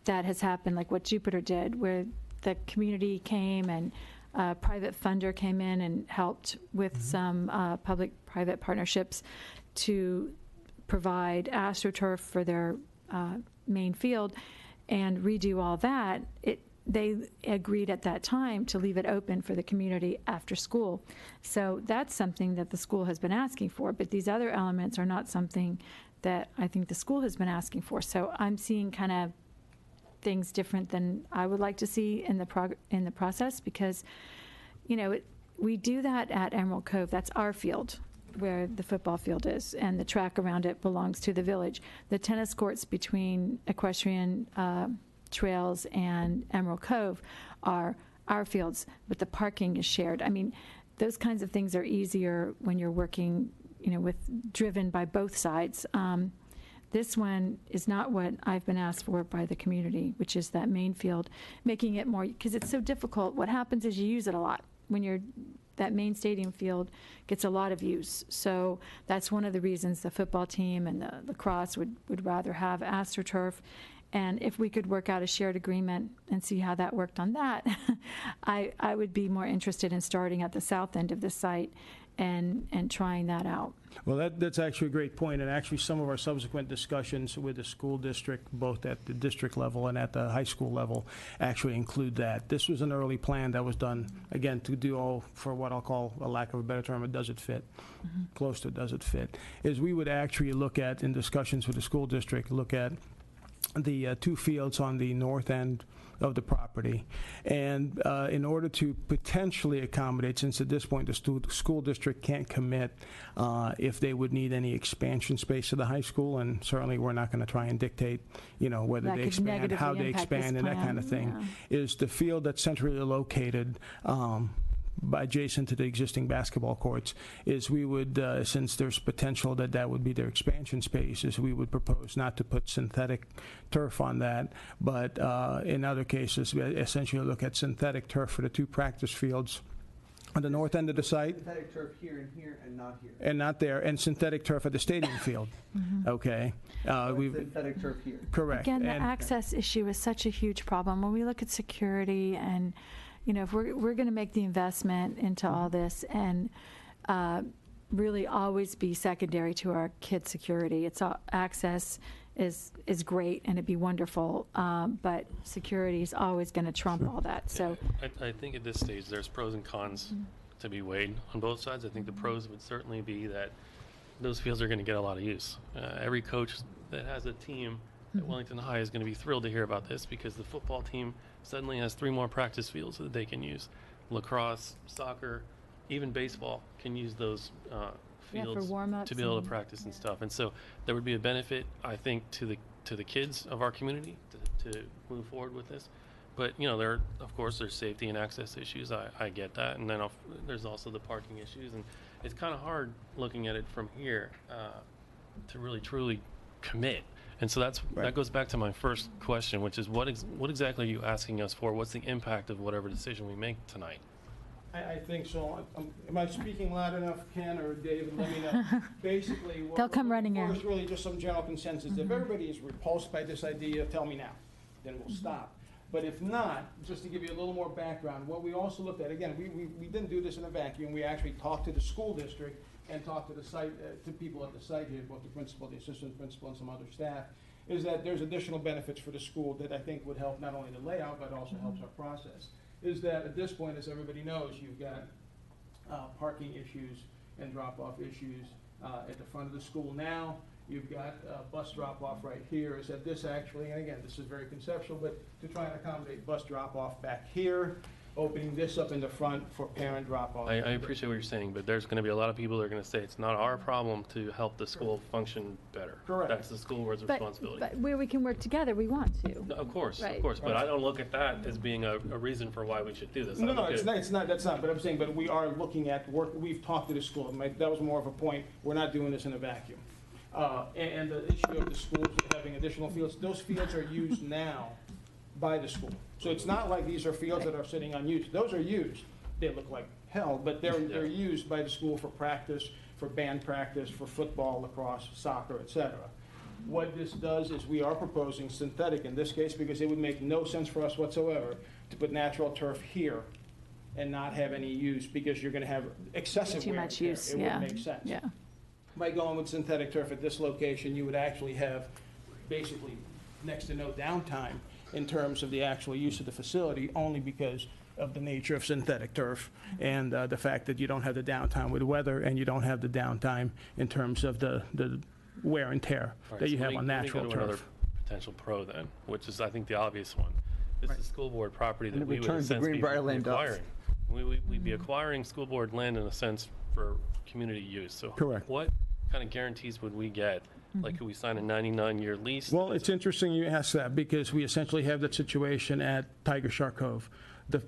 that has happened, like what Jupiter did, where the community came and a private funder came in and helped with some public-private partnerships to provide AstroTurf for their main field and redo all that, they agreed at that time to leave it open for the community after school. So that's something that the school has been asking for, but these other elements are not something that I think the school has been asking for. So I'm seeing kind of things different than I would like to see in the process because, we do that at Emerald Cove. That's our field where the football field is, and the track around it belongs to the village. The tennis courts between equestrian trails and Emerald Cove are our fields, but the parking is shared. I mean, those kinds of things are easier when you're working, driven by both sides. This one is not what I've been asked for by the community, which is that main field, making it more, because it's so difficult. What happens is you use it a lot. that main stadium field gets a lot of use. So that's one of the reasons the football team and the lacrosse would rather have AstroTurf. And if we could work out a shared agreement and see how that worked on that, I would be more interested in starting at the south end of the site and trying that out. Well, that's actually a great point, and actually some of our subsequent discussions with the school district, both at the district level and at the high school level, actually include that. This was an early plan that was done, again, to do all, for what I'll call, a lack of a better term, does it fit? Close to does it fit? Is we would actually look at, in discussions with the school district, look at the two fields on the north end of the property. And in order to potentially accommodate, since at this point the school district can't commit if they would need any expansion space of the high school, and certainly we're not going to try and dictate, whether That they could expand, how negatively they impact this expand, and that plan, kind of thing, yeah. is the field that's centrally located adjacent to the existing basketball courts, is we would, since there's potential that would be their expansion space, is we would propose not to put synthetic turf on that, but in other cases, we essentially look at synthetic turf for the two practice fields on the north end of the site. Synthetic turf here and here and not here. And not there, and synthetic turf at the stadium field. Okay. Synthetic turf here. Correct. Again, the And- access issue is such a huge problem. When we look at security and, if we're going to make the investment into all this and really always be secondary to our kids' security, it's all, access is great and it'd be wonderful, but security is always going to trump all that. So I think at this stage, there's pros and cons to be weighed on both sides. I think the pros would certainly be that those fields are going to get a lot of use. Every coach that has a team at Wellington High is going to be thrilled to hear about this, because the football team suddenly has 3 more practice fields that they can use. Lacrosse, soccer, even baseball can use those fields warm-ups to be able to and- practice and stuff. And so there would be a benefit, I think, to the kids of our community to move forward with this. But there, of course, there's safety and access issues. I get that, and then there's also the parking issues, and it's kind of hard looking at it from here to really truly commit. And so that goes back to my first question, which is what exactly are you asking us for? What's the impact of whatever decision we make tonight? I think so. Am I speaking loud enough, Ken or David? Let me know. Basically, what They'll come running in. There's really just some general consensus. If everybody is repulsed by this idea, tell me now. Then we'll stop. But if not, just to give you a little more background, what we also looked at, again, we didn't do this in a vacuum. We actually talked to the school district and talked to the site, to people at the site here, both the principal, the assistant principal, and some other staff, is that there's additional benefits for the school that I think would help not only the layout, but also helps our process. Is that at this point, as everybody knows, you've got parking issues and drop-off issues at the front of the school now. You've got bus drop-off right here. Is that this actually, and again, this is very conceptual, but to try and accommodate bus drop-off back here, opening this up in the front for parent drop-off. I appreciate what you're saying, but there's going to be a lot of people that are going to say it's not our problem to help the school function better. Correct. That's the school board's responsibility. But where we can work together, we want to. No, of course, Right. but I don't look at that as being a reason for why we should do this. I No, look it's at- not, that's not, but I'm saying, but we are looking at work, we've talked to the school, that was more of a point, we're not doing this in a vacuum. And the issue of the schools having additional fields, those fields are used now by the school. So it's not like these are fields that are sitting unused, those are used. They look like hell, but they're used by the school for practice, for band practice, for football, lacrosse, soccer, et cetera. What this does is we are proposing synthetic in this case, because it would make no sense for us whatsoever to put natural turf here and not have any use, because you're gonna have excessive Too wear and much tear. use, It yeah. wouldn't make sense. Yeah. By going with synthetic turf at this location, you would actually have basically next to no downtime in terms of the actual use of the facility, only because of the nature of synthetic turf and the fact that you don't have the downtime with weather, and you don't have the downtime in terms of the wear and tear All right, that you so have on natural Let me go to another turf. potential pro then, which is, I think, the obvious one. This is school board property And that it we would in a returns the sense be Greenbrier land to us. acquiring. We'd be acquiring school board land in a sense for community use. So Correct. what kind of guarantees would we get? Like, could we sign a 99-year lease? Well, it's interesting you ask that, because we essentially have that situation at Tiger Shark Cove. The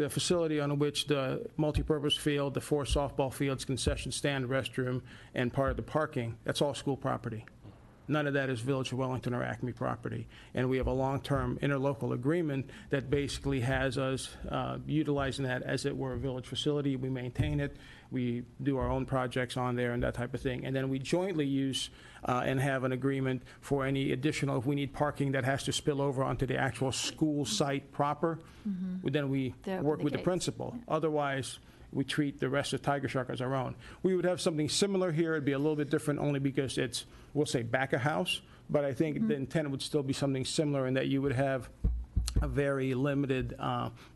facility on which the multipurpose field, the 4 softball fields, concession stand, restroom, and part of the parking, that's all school property. None of that is Village of Wellington or Acme property. And we have a long-term interlocal agreement that basically has us utilizing that as it were a village facility. We maintain it. We do our own projects on there and that type of thing. And then we jointly use and have an agreement for any additional, if we need parking that has to spill over onto the actual school site proper, then we work with the principal. Otherwise, we treat the rest of Tiger Shark as our own. We would have something similar here. It'd be a little bit different only because it's, we'll say, back of house. But I think the intent would still be something similar in that you would have a very limited,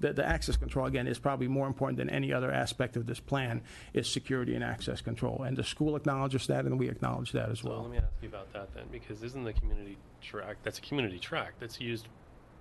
the access control, again, is probably more important than any other aspect of this plan, is security and access control. And the school acknowledges that, and we acknowledge that as So well. let me ask you about that then, because isn't the community track, that's a community track that's used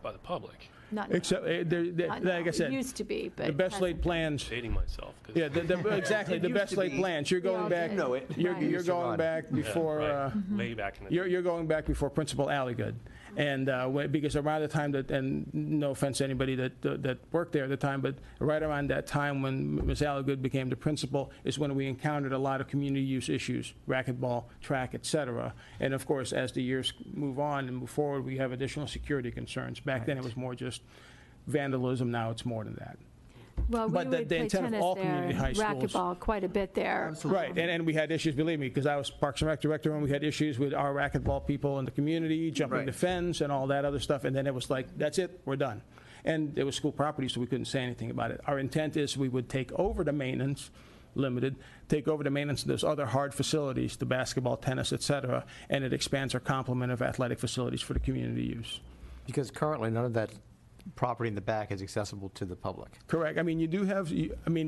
by the public? Not Except, not like I now. said, It used to be, but the best hasn't laid plans. Dating myself. 'Cause Yeah, exactly, the best laid plans. You're going back, know it. you're Right. you're going back before, right. Way back in the you're going back before Principal Alligood. And because around the time that, and no offense to anybody that worked there at the time, but right around that time when Ms. Alligood became the principal is when we encountered a lot of community use issues, racquetball, track, et cetera. And of course, as the years move on and move forward, we have additional security concerns. Back then, it was more just vandalism. Now it's more than that. Well, we But the would play intent of tennis all there, community high schools- racquetball quite a bit there. Right, and we had issues, believe me, because I was Parks and Rec director, and we had issues with our racquetball people in the community, jumping Right. the fence and all that other stuff, and then it was like, that's it, we're done. And it was school property, so we couldn't say anything about it. Our intent is we would take over the maintenance, limited, take over the maintenance of those other hard facilities, the basketball, tennis, et cetera, and it expands our complement of athletic facilities for the community use. Because currently, none of that property in the back is accessible to the public. Correct, I mean, you do have,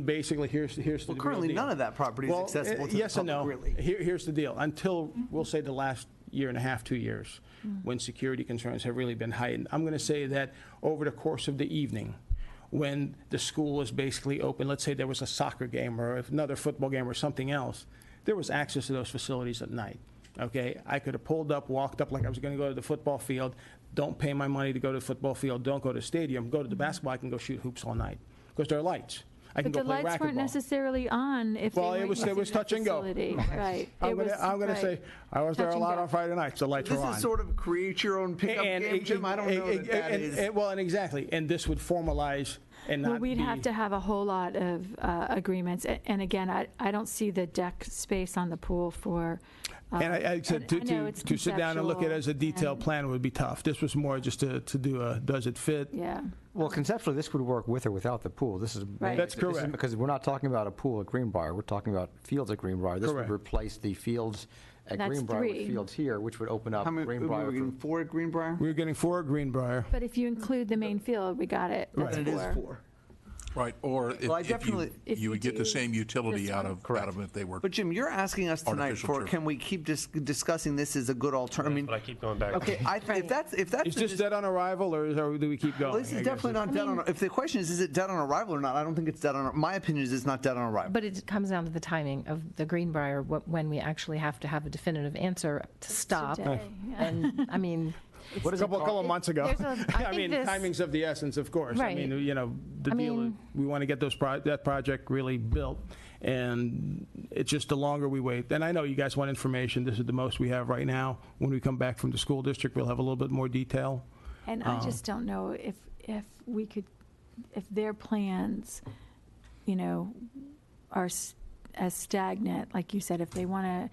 basically, here's the Well, real currently, deal. none of that property is Well, accessible to the yes and public, no. really. Here's the deal. Until, we'll say, the last year and a half, 2 years, when security concerns have really been heightened, I'm going to say that over the course of the evening, when the school was basically open, let's say there was a soccer game or another football game or something else, there was access to those facilities at night. Okay, I could have pulled up, walked up like I was going to go to the football field. Don't pay my money to go to the football field. Don't go to the stadium. Go to the basketball. I can go shoot hoops all night because there are lights. I can But go the play lights weren't racquetball. necessarily on if they Well, weren't it was using touch the and go. facility. Right. I'm It was- gonna right. say I was there Touch a and lot go. on Friday nights. The lights were This on. is sort of create your own pickup game, Jim. I don't know that is. Well, and exactly, and this would formalize and not Well, we'd be. have to have a whole lot of agreements. And again, I don't see the deck space on the pool for. And I said I know it's to sit down and look at it as a conceptual detailed and- plan would be tough. This was more just to do a, does it fit? Yeah. Well, conceptually, this would work with or without the pool. This is Right. That's this is correct. because we're not talking about a pool at Greenbrier. We're talking about fields at Greenbrier. This Correct. would replace the fields at That's Greenbrier with 3. fields here, which would open up How many, Greenbrier. were we getting 4 at Greenbrier? We were getting 4 at Greenbrier. But if you include the main field, we got it. Right. That's And it is 4. 4. Right, or Well, I if definitely- If you you would get the do same utility this out one. of them if they were. But Jim, you're asking us tonight Artificial for, turf. can we keep discussing this as a good alternative? I mean, But I keep going back. to okay, if that's Is the this dead on arrival, or do we keep going? Well, this I is guess definitely not dead on. If the question is it dead on arrival or not? I don't think it's dead on. My opinion is it's not dead on arrival. But it comes down to the timing of the Greenbrier, when we actually have to have a definitive answer to stop. Today, yeah. And, I mean, What is a couple of months ago? There's a- I I think mean, this- timing's of the essence, of course. I Right. mean, the I deal is, mean- we want to get that project really built, and it's just the longer we wait. And I know you guys want information. This is the most we have right now. When we come back from the school district, we'll have a little bit more detail. And I just don't know if we could, if their plans, are as stagnant, like you said, if they want to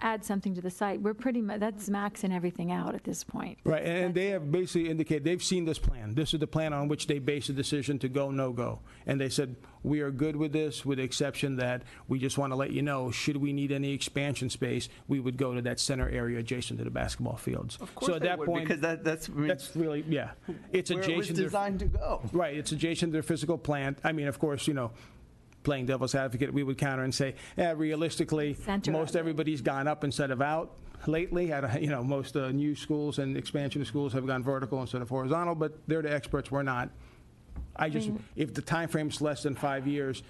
add something to the site, we're pretty much, that's maxing everything out at this point. Right, and they have basically indicated, they've seen this plan. This is the plan on which they base a decision to go, no go. And they said, we are good with this, with the exception that we just want to let you know, should we need any expansion space, we would go to that center area adjacent to the basketball fields. Of course So at they that would, point, because that's I mean, that's really, yeah. It's where it was adjacent to. designed to go. Right, it's adjacent to their physical plant. I mean, of course, playing devil's advocate, we would counter and say, realistically, Center most of it. everybody's gone up instead of out lately. Most new schools and expansion of schools have gone vertical instead of horizontal, but they're the experts, we're not. If the time frame's less than 5 years,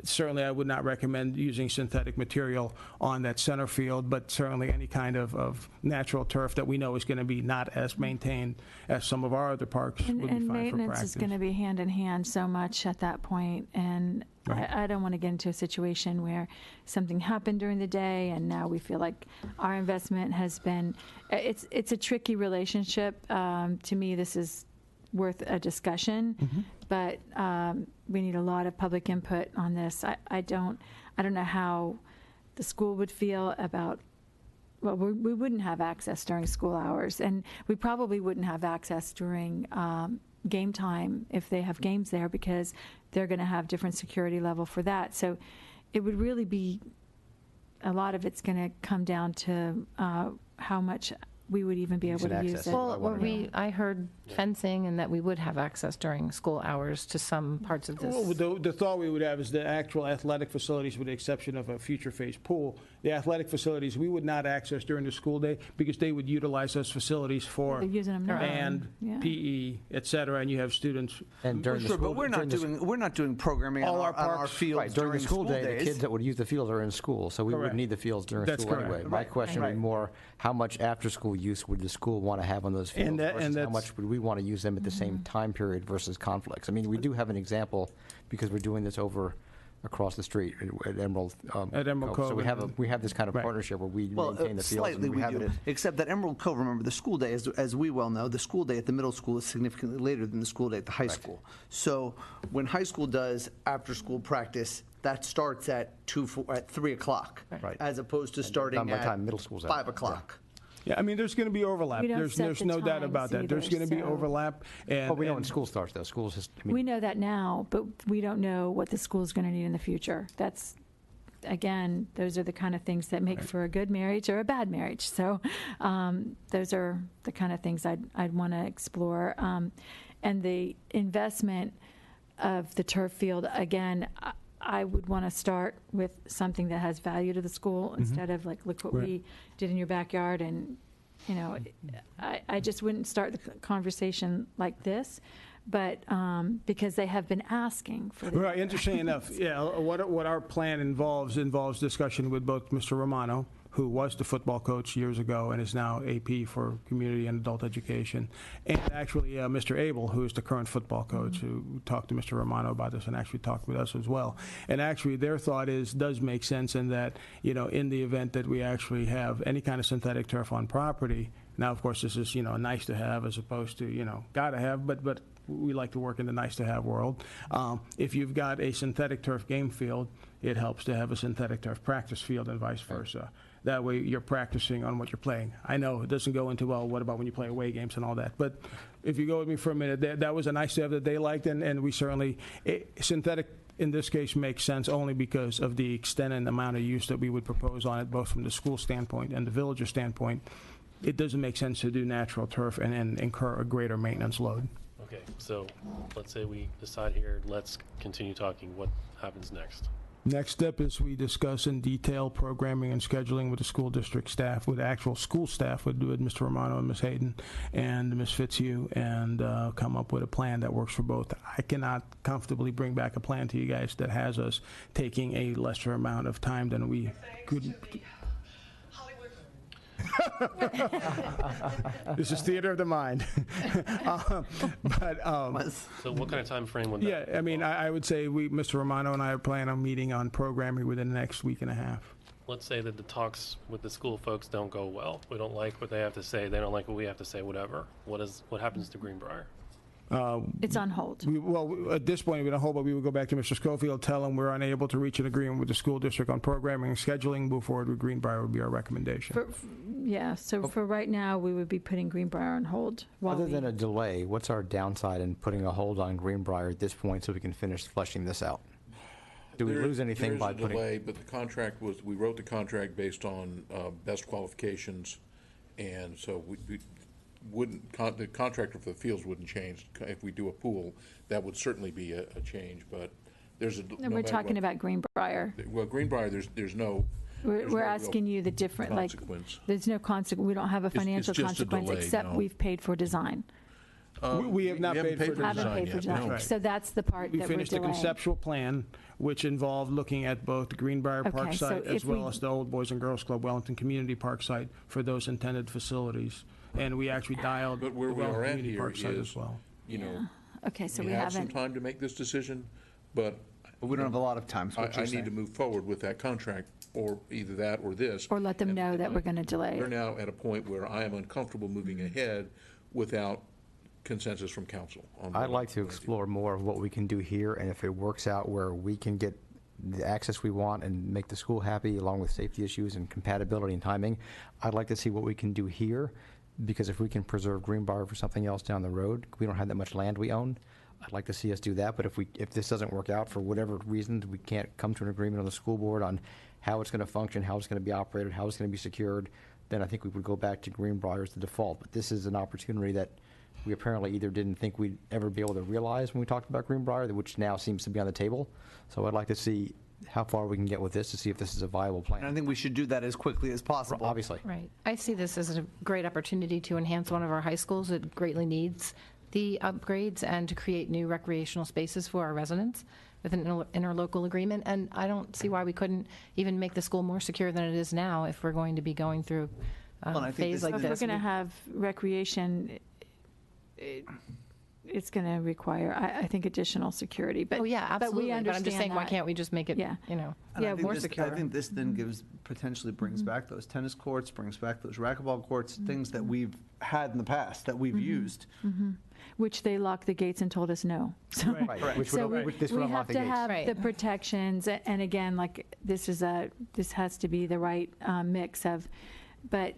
certainly I would not recommend using synthetic material on that center field, but certainly any kind of natural turf that we know is going to be not as maintained as some of our other parks would be fine And for maintenance practice. is going to be hand in hand so much at that point, and Right. I don't want to get into a situation where something happened during the day and now we feel like our investment has been, it's a tricky relationship. To me, this is worth a discussion, but we need a lot of public input on this. I don't know how the school would feel about, well, we wouldn't have access during school hours, and we probably wouldn't have access during game time if they have games there, because they're going to have different security level for that. So it would really be, a lot of it's going to come down to how much we would even be able to use it. Well, I heard fencing and that we would have access during school hours to some parts of this. Well, the thought we would have is the actual athletic facilities, with the exception of a future phase pool. The athletic facilities, we would not access during the school day because they would utilize those facilities for They're using them now. band, Yeah. PE, et cetera, and you have students. And during the Sure, school, but we're not doing programming All on our our parks- fields right, during the school day, days. the kids that would use the fields are in school, so we Correct. wouldn't need the fields during That's school correct. anyway. My question would Right. be more, how much after-school use would the school want to have on those fields And versus how that's- much would we want to use them at the same time period versus conflicts? I mean, we do have an example because we're doing this over across the street at Emerald. At Emerald Cove So we have this kind of Right. partnership where we Well, maintain the fields slightly and we have do, it. except that Emerald Cove, remember, the school day, as we well know, the school day at the middle school is significantly later than the school day at the high school. So when high school does after-school practice, that starts at 3 o'clock. Right. As opposed to starting by the at time middle school's out, 5 yeah. o'clock. Yeah, I mean, there's going to be overlap. We don't There's set the no doubt times about that. There's either, going to be so- overlap. And But we know when and- school starts, though. Schools just, I mean, We know that now, but we don't know what the school's going to need in the future. That's, again, those are the kind of things that make for a good marriage or a bad marriage. So those are the kind of things I'd want to explore. And the investment of the turf field, again, I would want to start with something that has value to the school instead of like, look what Right. we did in your backyard. And, you know, I just wouldn't start the conversation like this, but because they have been asking for the. Right, interesting enough, yeah, what our plan involves discussion with both Mr. Romano, who was the football coach years ago and is now AP for community and adult education, and actually Mr. Abel, who is the current football coach, who talked to Mr. Romano about this and actually talked with us as well. And actually their thought does make sense in that, you know, in the event that we actually have any kind of synthetic turf on property, now of course this is, you know, nice to have as opposed to, you know, gotta have, but we like to work in the nice to have world. If you've got a synthetic turf game field, it helps to have a synthetic turf practice field and vice versa. That way you're practicing on what you're playing. I know it doesn't go into, well, what about when you play away games and all that? But if you go with me for a minute, that was a nice to have that they liked, and we certainly, synthetic in this case makes sense only because of the extent and amount of use that we would propose on it, both from the school standpoint and the villager standpoint. It doesn't make sense to do natural turf and incur a greater maintenance load. Okay, so let's say we decide here, let's continue talking. What happens next? Next step is we discuss in detail programming and scheduling with the school district staff, with actual school staff, with Mr. Romano and Ms. Hayden and Ms. Fitzhugh, and come up with a plan that works for both. I cannot comfortably bring back a plan to you guys that has us taking a lesser amount of time than we could. This is theater of the mind. So what kind of time frame would that? Yeah, I mean, I would say Mr. Romano and I are planning on meeting on programming within the next week and a half. Let's say that the talks with the school folks don't go well. We don't like what they have to say. They don't like what we have to say, whatever. What happens to Greenbrier? It's on hold. At this point, we don't hold, but we would go back to Mr. Schofield, tell him we're unable to reach an agreement with the school district on programming and scheduling. Move forward with Greenbrier would be our recommendation. Yeah, so for right now, we would be putting Greenbrier on hold. Other than a delay, what's our downside in putting a hold on Greenbrier at this point so we can finish fleshing this out? Do we lose anything by There's a putting? delay, but the contract we wrote the contract based on best qualifications, and so we wouldn't, the contractor for the fields wouldn't change. If we do a pool, that would certainly be a change, but there's a. No, we're talking about Greenbrier. Well, Greenbrier, there's no. We're real asking you the different, like, consequence. there's no consequence, we don't have a It's financial just a consequence, delay, except no. we've paid for design. We have not paid for the Haven't design paid for yet. design. Right. So that's the part We that we're finished the delaying. conceptual plan, which involved looking at both the Greenbrier Park Okay, so site as if we- well as the Old Boys and Girls Club Wellington Community Park site for those intended facilities. And we actually dialed the But where we Wellington are at Community here Park site is, as well. you know, Okay, so we we have some haven't, time to make this decision, but But we don't have a lot of time, is what I you're need to saying. move forward with that contract, or either that or this. or let them And- know that we're going to delay We're it. now at a point where I am uncomfortable moving ahead without consensus from council on what I'd like I'm to going explore more of what we can do here, and if it works out where we can get the access we want and make the school happy, along with safety issues and compatibility and timing, I'd like to see what we can do here, because if we can preserve Greenbrier for something else down the road, we don't have that much land we own. I'd like to see us do that, but if this doesn't work out for whatever reasons, we can't come to an agreement on the school board on how it's going to function, how it's going to be operated, how it's going to be secured, then I think we would go back to Greenbrier as the default. But this is an opportunity that we apparently either didn't think we'd ever be able to realize when we talked about Greenbrier, which now seems to be on the table. So I'd like to see how far we can get with this to see if this is a viable plan. And I think we should do that as quickly as possible. Obviously. Right. I see this as a great opportunity to enhance one of our high schools that greatly needs the upgrades and to create new recreational spaces for our residents with an interlocal agreement. And I don't see why we couldn't even make the school more secure than it is now if we're going to be going through Well, and I a think phase this- like If we're this. going to have recreation, it's going to require, I think, additional security. But Oh, yeah, absolutely. But we understand I'm just saying, why that. can't we just make it, Yeah. you know, And I think more this- secure? I think this then potentially brings back those tennis courts, brings back those racquetball courts, things that we've had in the past, that we've used. Which they locked the gates and told us no. So, Right, which so would, this would we unlock have the to gates. have Right. the protections, and again, like, this has to be the right mix of, but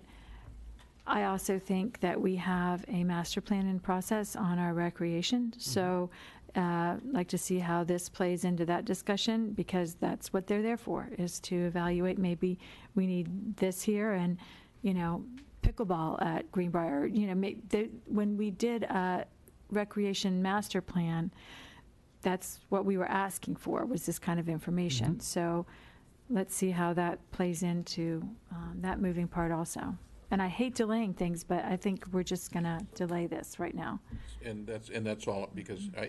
I also think that we have a master plan in process on our recreation, so like to see how this plays into that discussion, because that's what they're there for, is to evaluate, maybe we need this here, and, you know, pickleball at Greenbrier, you know, when we did a recreation master plan, that's what we were asking for, was this kind of information. So let's see how that plays into that moving part also. And I hate delaying things, but I think we're just going to delay this right now. And that's all, because I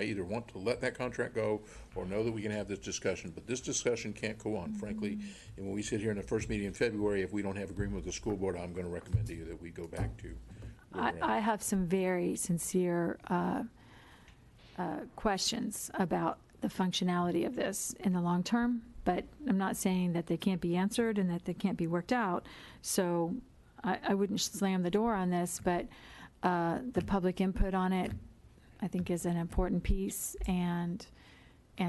either want to let that contract go or know that we can have this discussion, but this discussion can't go on, frankly. And when we sit here in the first meeting in February, if we don't have agreement with the school board, I'm going to recommend to you that we go back to where we're at. I have some very sincere questions about the functionality of this in the long term, but I'm not saying that they can't be answered and that they can't be worked out. So I wouldn't slam the door on this, but the public input on it, I think, is an important piece, and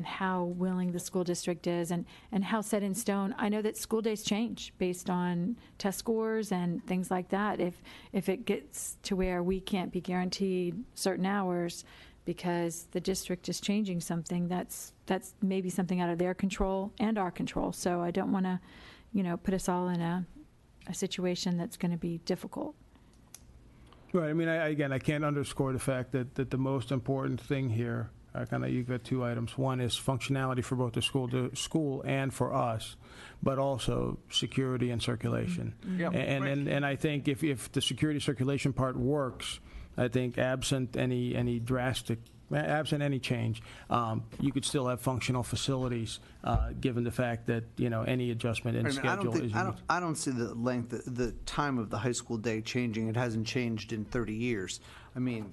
how willing the school district is, and how set in stone. I know that school days change based on test scores and things like that. If it gets to where we can't be guaranteed certain hours because the district is changing something, that's maybe something out of their control and our control. So I don't want to, you know, put us all in a situation that's going to be difficult. Right, I mean, I can't underscore the fact that the most important thing here, you've got two items. One is functionality for both the school and for us, but also security and circulation. Yeah, And I think if the security circulation part works, I think absent any change, you could still have functional facilities, given the fact that, you know, any adjustment in I mean, schedule is unique. I don't see the length, the time of the high school day changing. It hasn't changed in 30 years. I mean,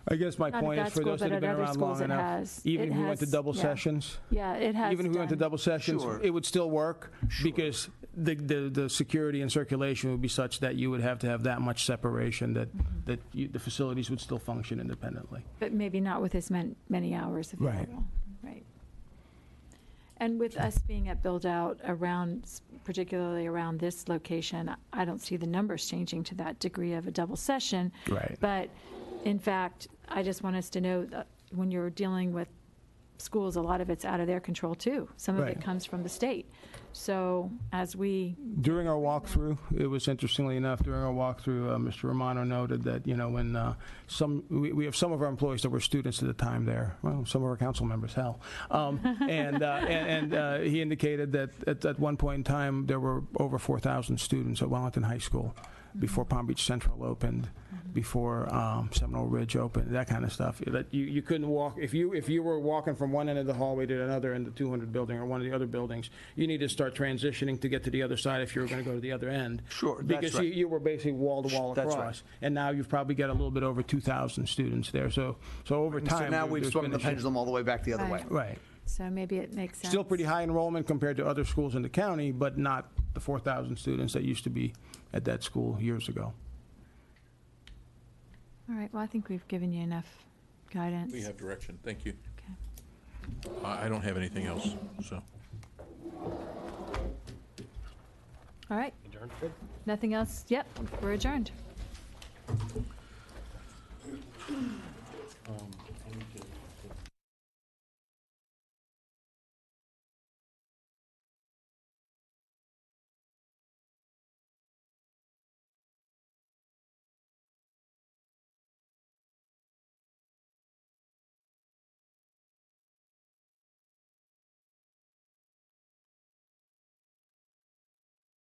I guess my Not at point is that for school, those that but have been at other around schools long it enough, has. even It if we went to has, double yeah. sessions, Yeah, it has. even if we went to done. double sessions, Sure. it would still work because the security and circulation would be such that you would have to have that much separation that the facilities would still function independently. But maybe not with as many hours available. Right. And with us being at build-out particularly around this location, I don't see the numbers changing to that degree of a double session. Right. But in fact, I just want us to know that when you're dealing with schools, a lot of it's out of their control too. Some of it Right. comes from the state. So as During our walkthrough, it was interestingly enough, Mr. Romano noted that, you know, when we have some of our employees that were students at the time there, well, some of our council members, hell. And he indicated that at one point in time, there were over 4,000 students at Wellington High School. before Palm Beach Central opened, before Seminole Ridge opened, that kind of stuff. You couldn't walk, if you were walking from one end of the hallway to another end of the 200 building or one of the other buildings, you need to start transitioning to get to the other side if you were going to go to the other end. Sure, that's Because right. you were basically wall to wall That's across. right. And now you've probably got a little bit over 2,000 students there. So over time. So now we've there's swung been the a shift. pendulum all the way back the other way. Right. Right. So maybe it makes sense. Still pretty high enrollment compared to other schools in the county, but not the 4,000 students that used to be at that school years ago. All right, well, I think we've given you enough guidance. We have direction. Thank you. Okay. I don't have anything else, so. All right, Adjourned? nothing else? Yep, we're adjourned.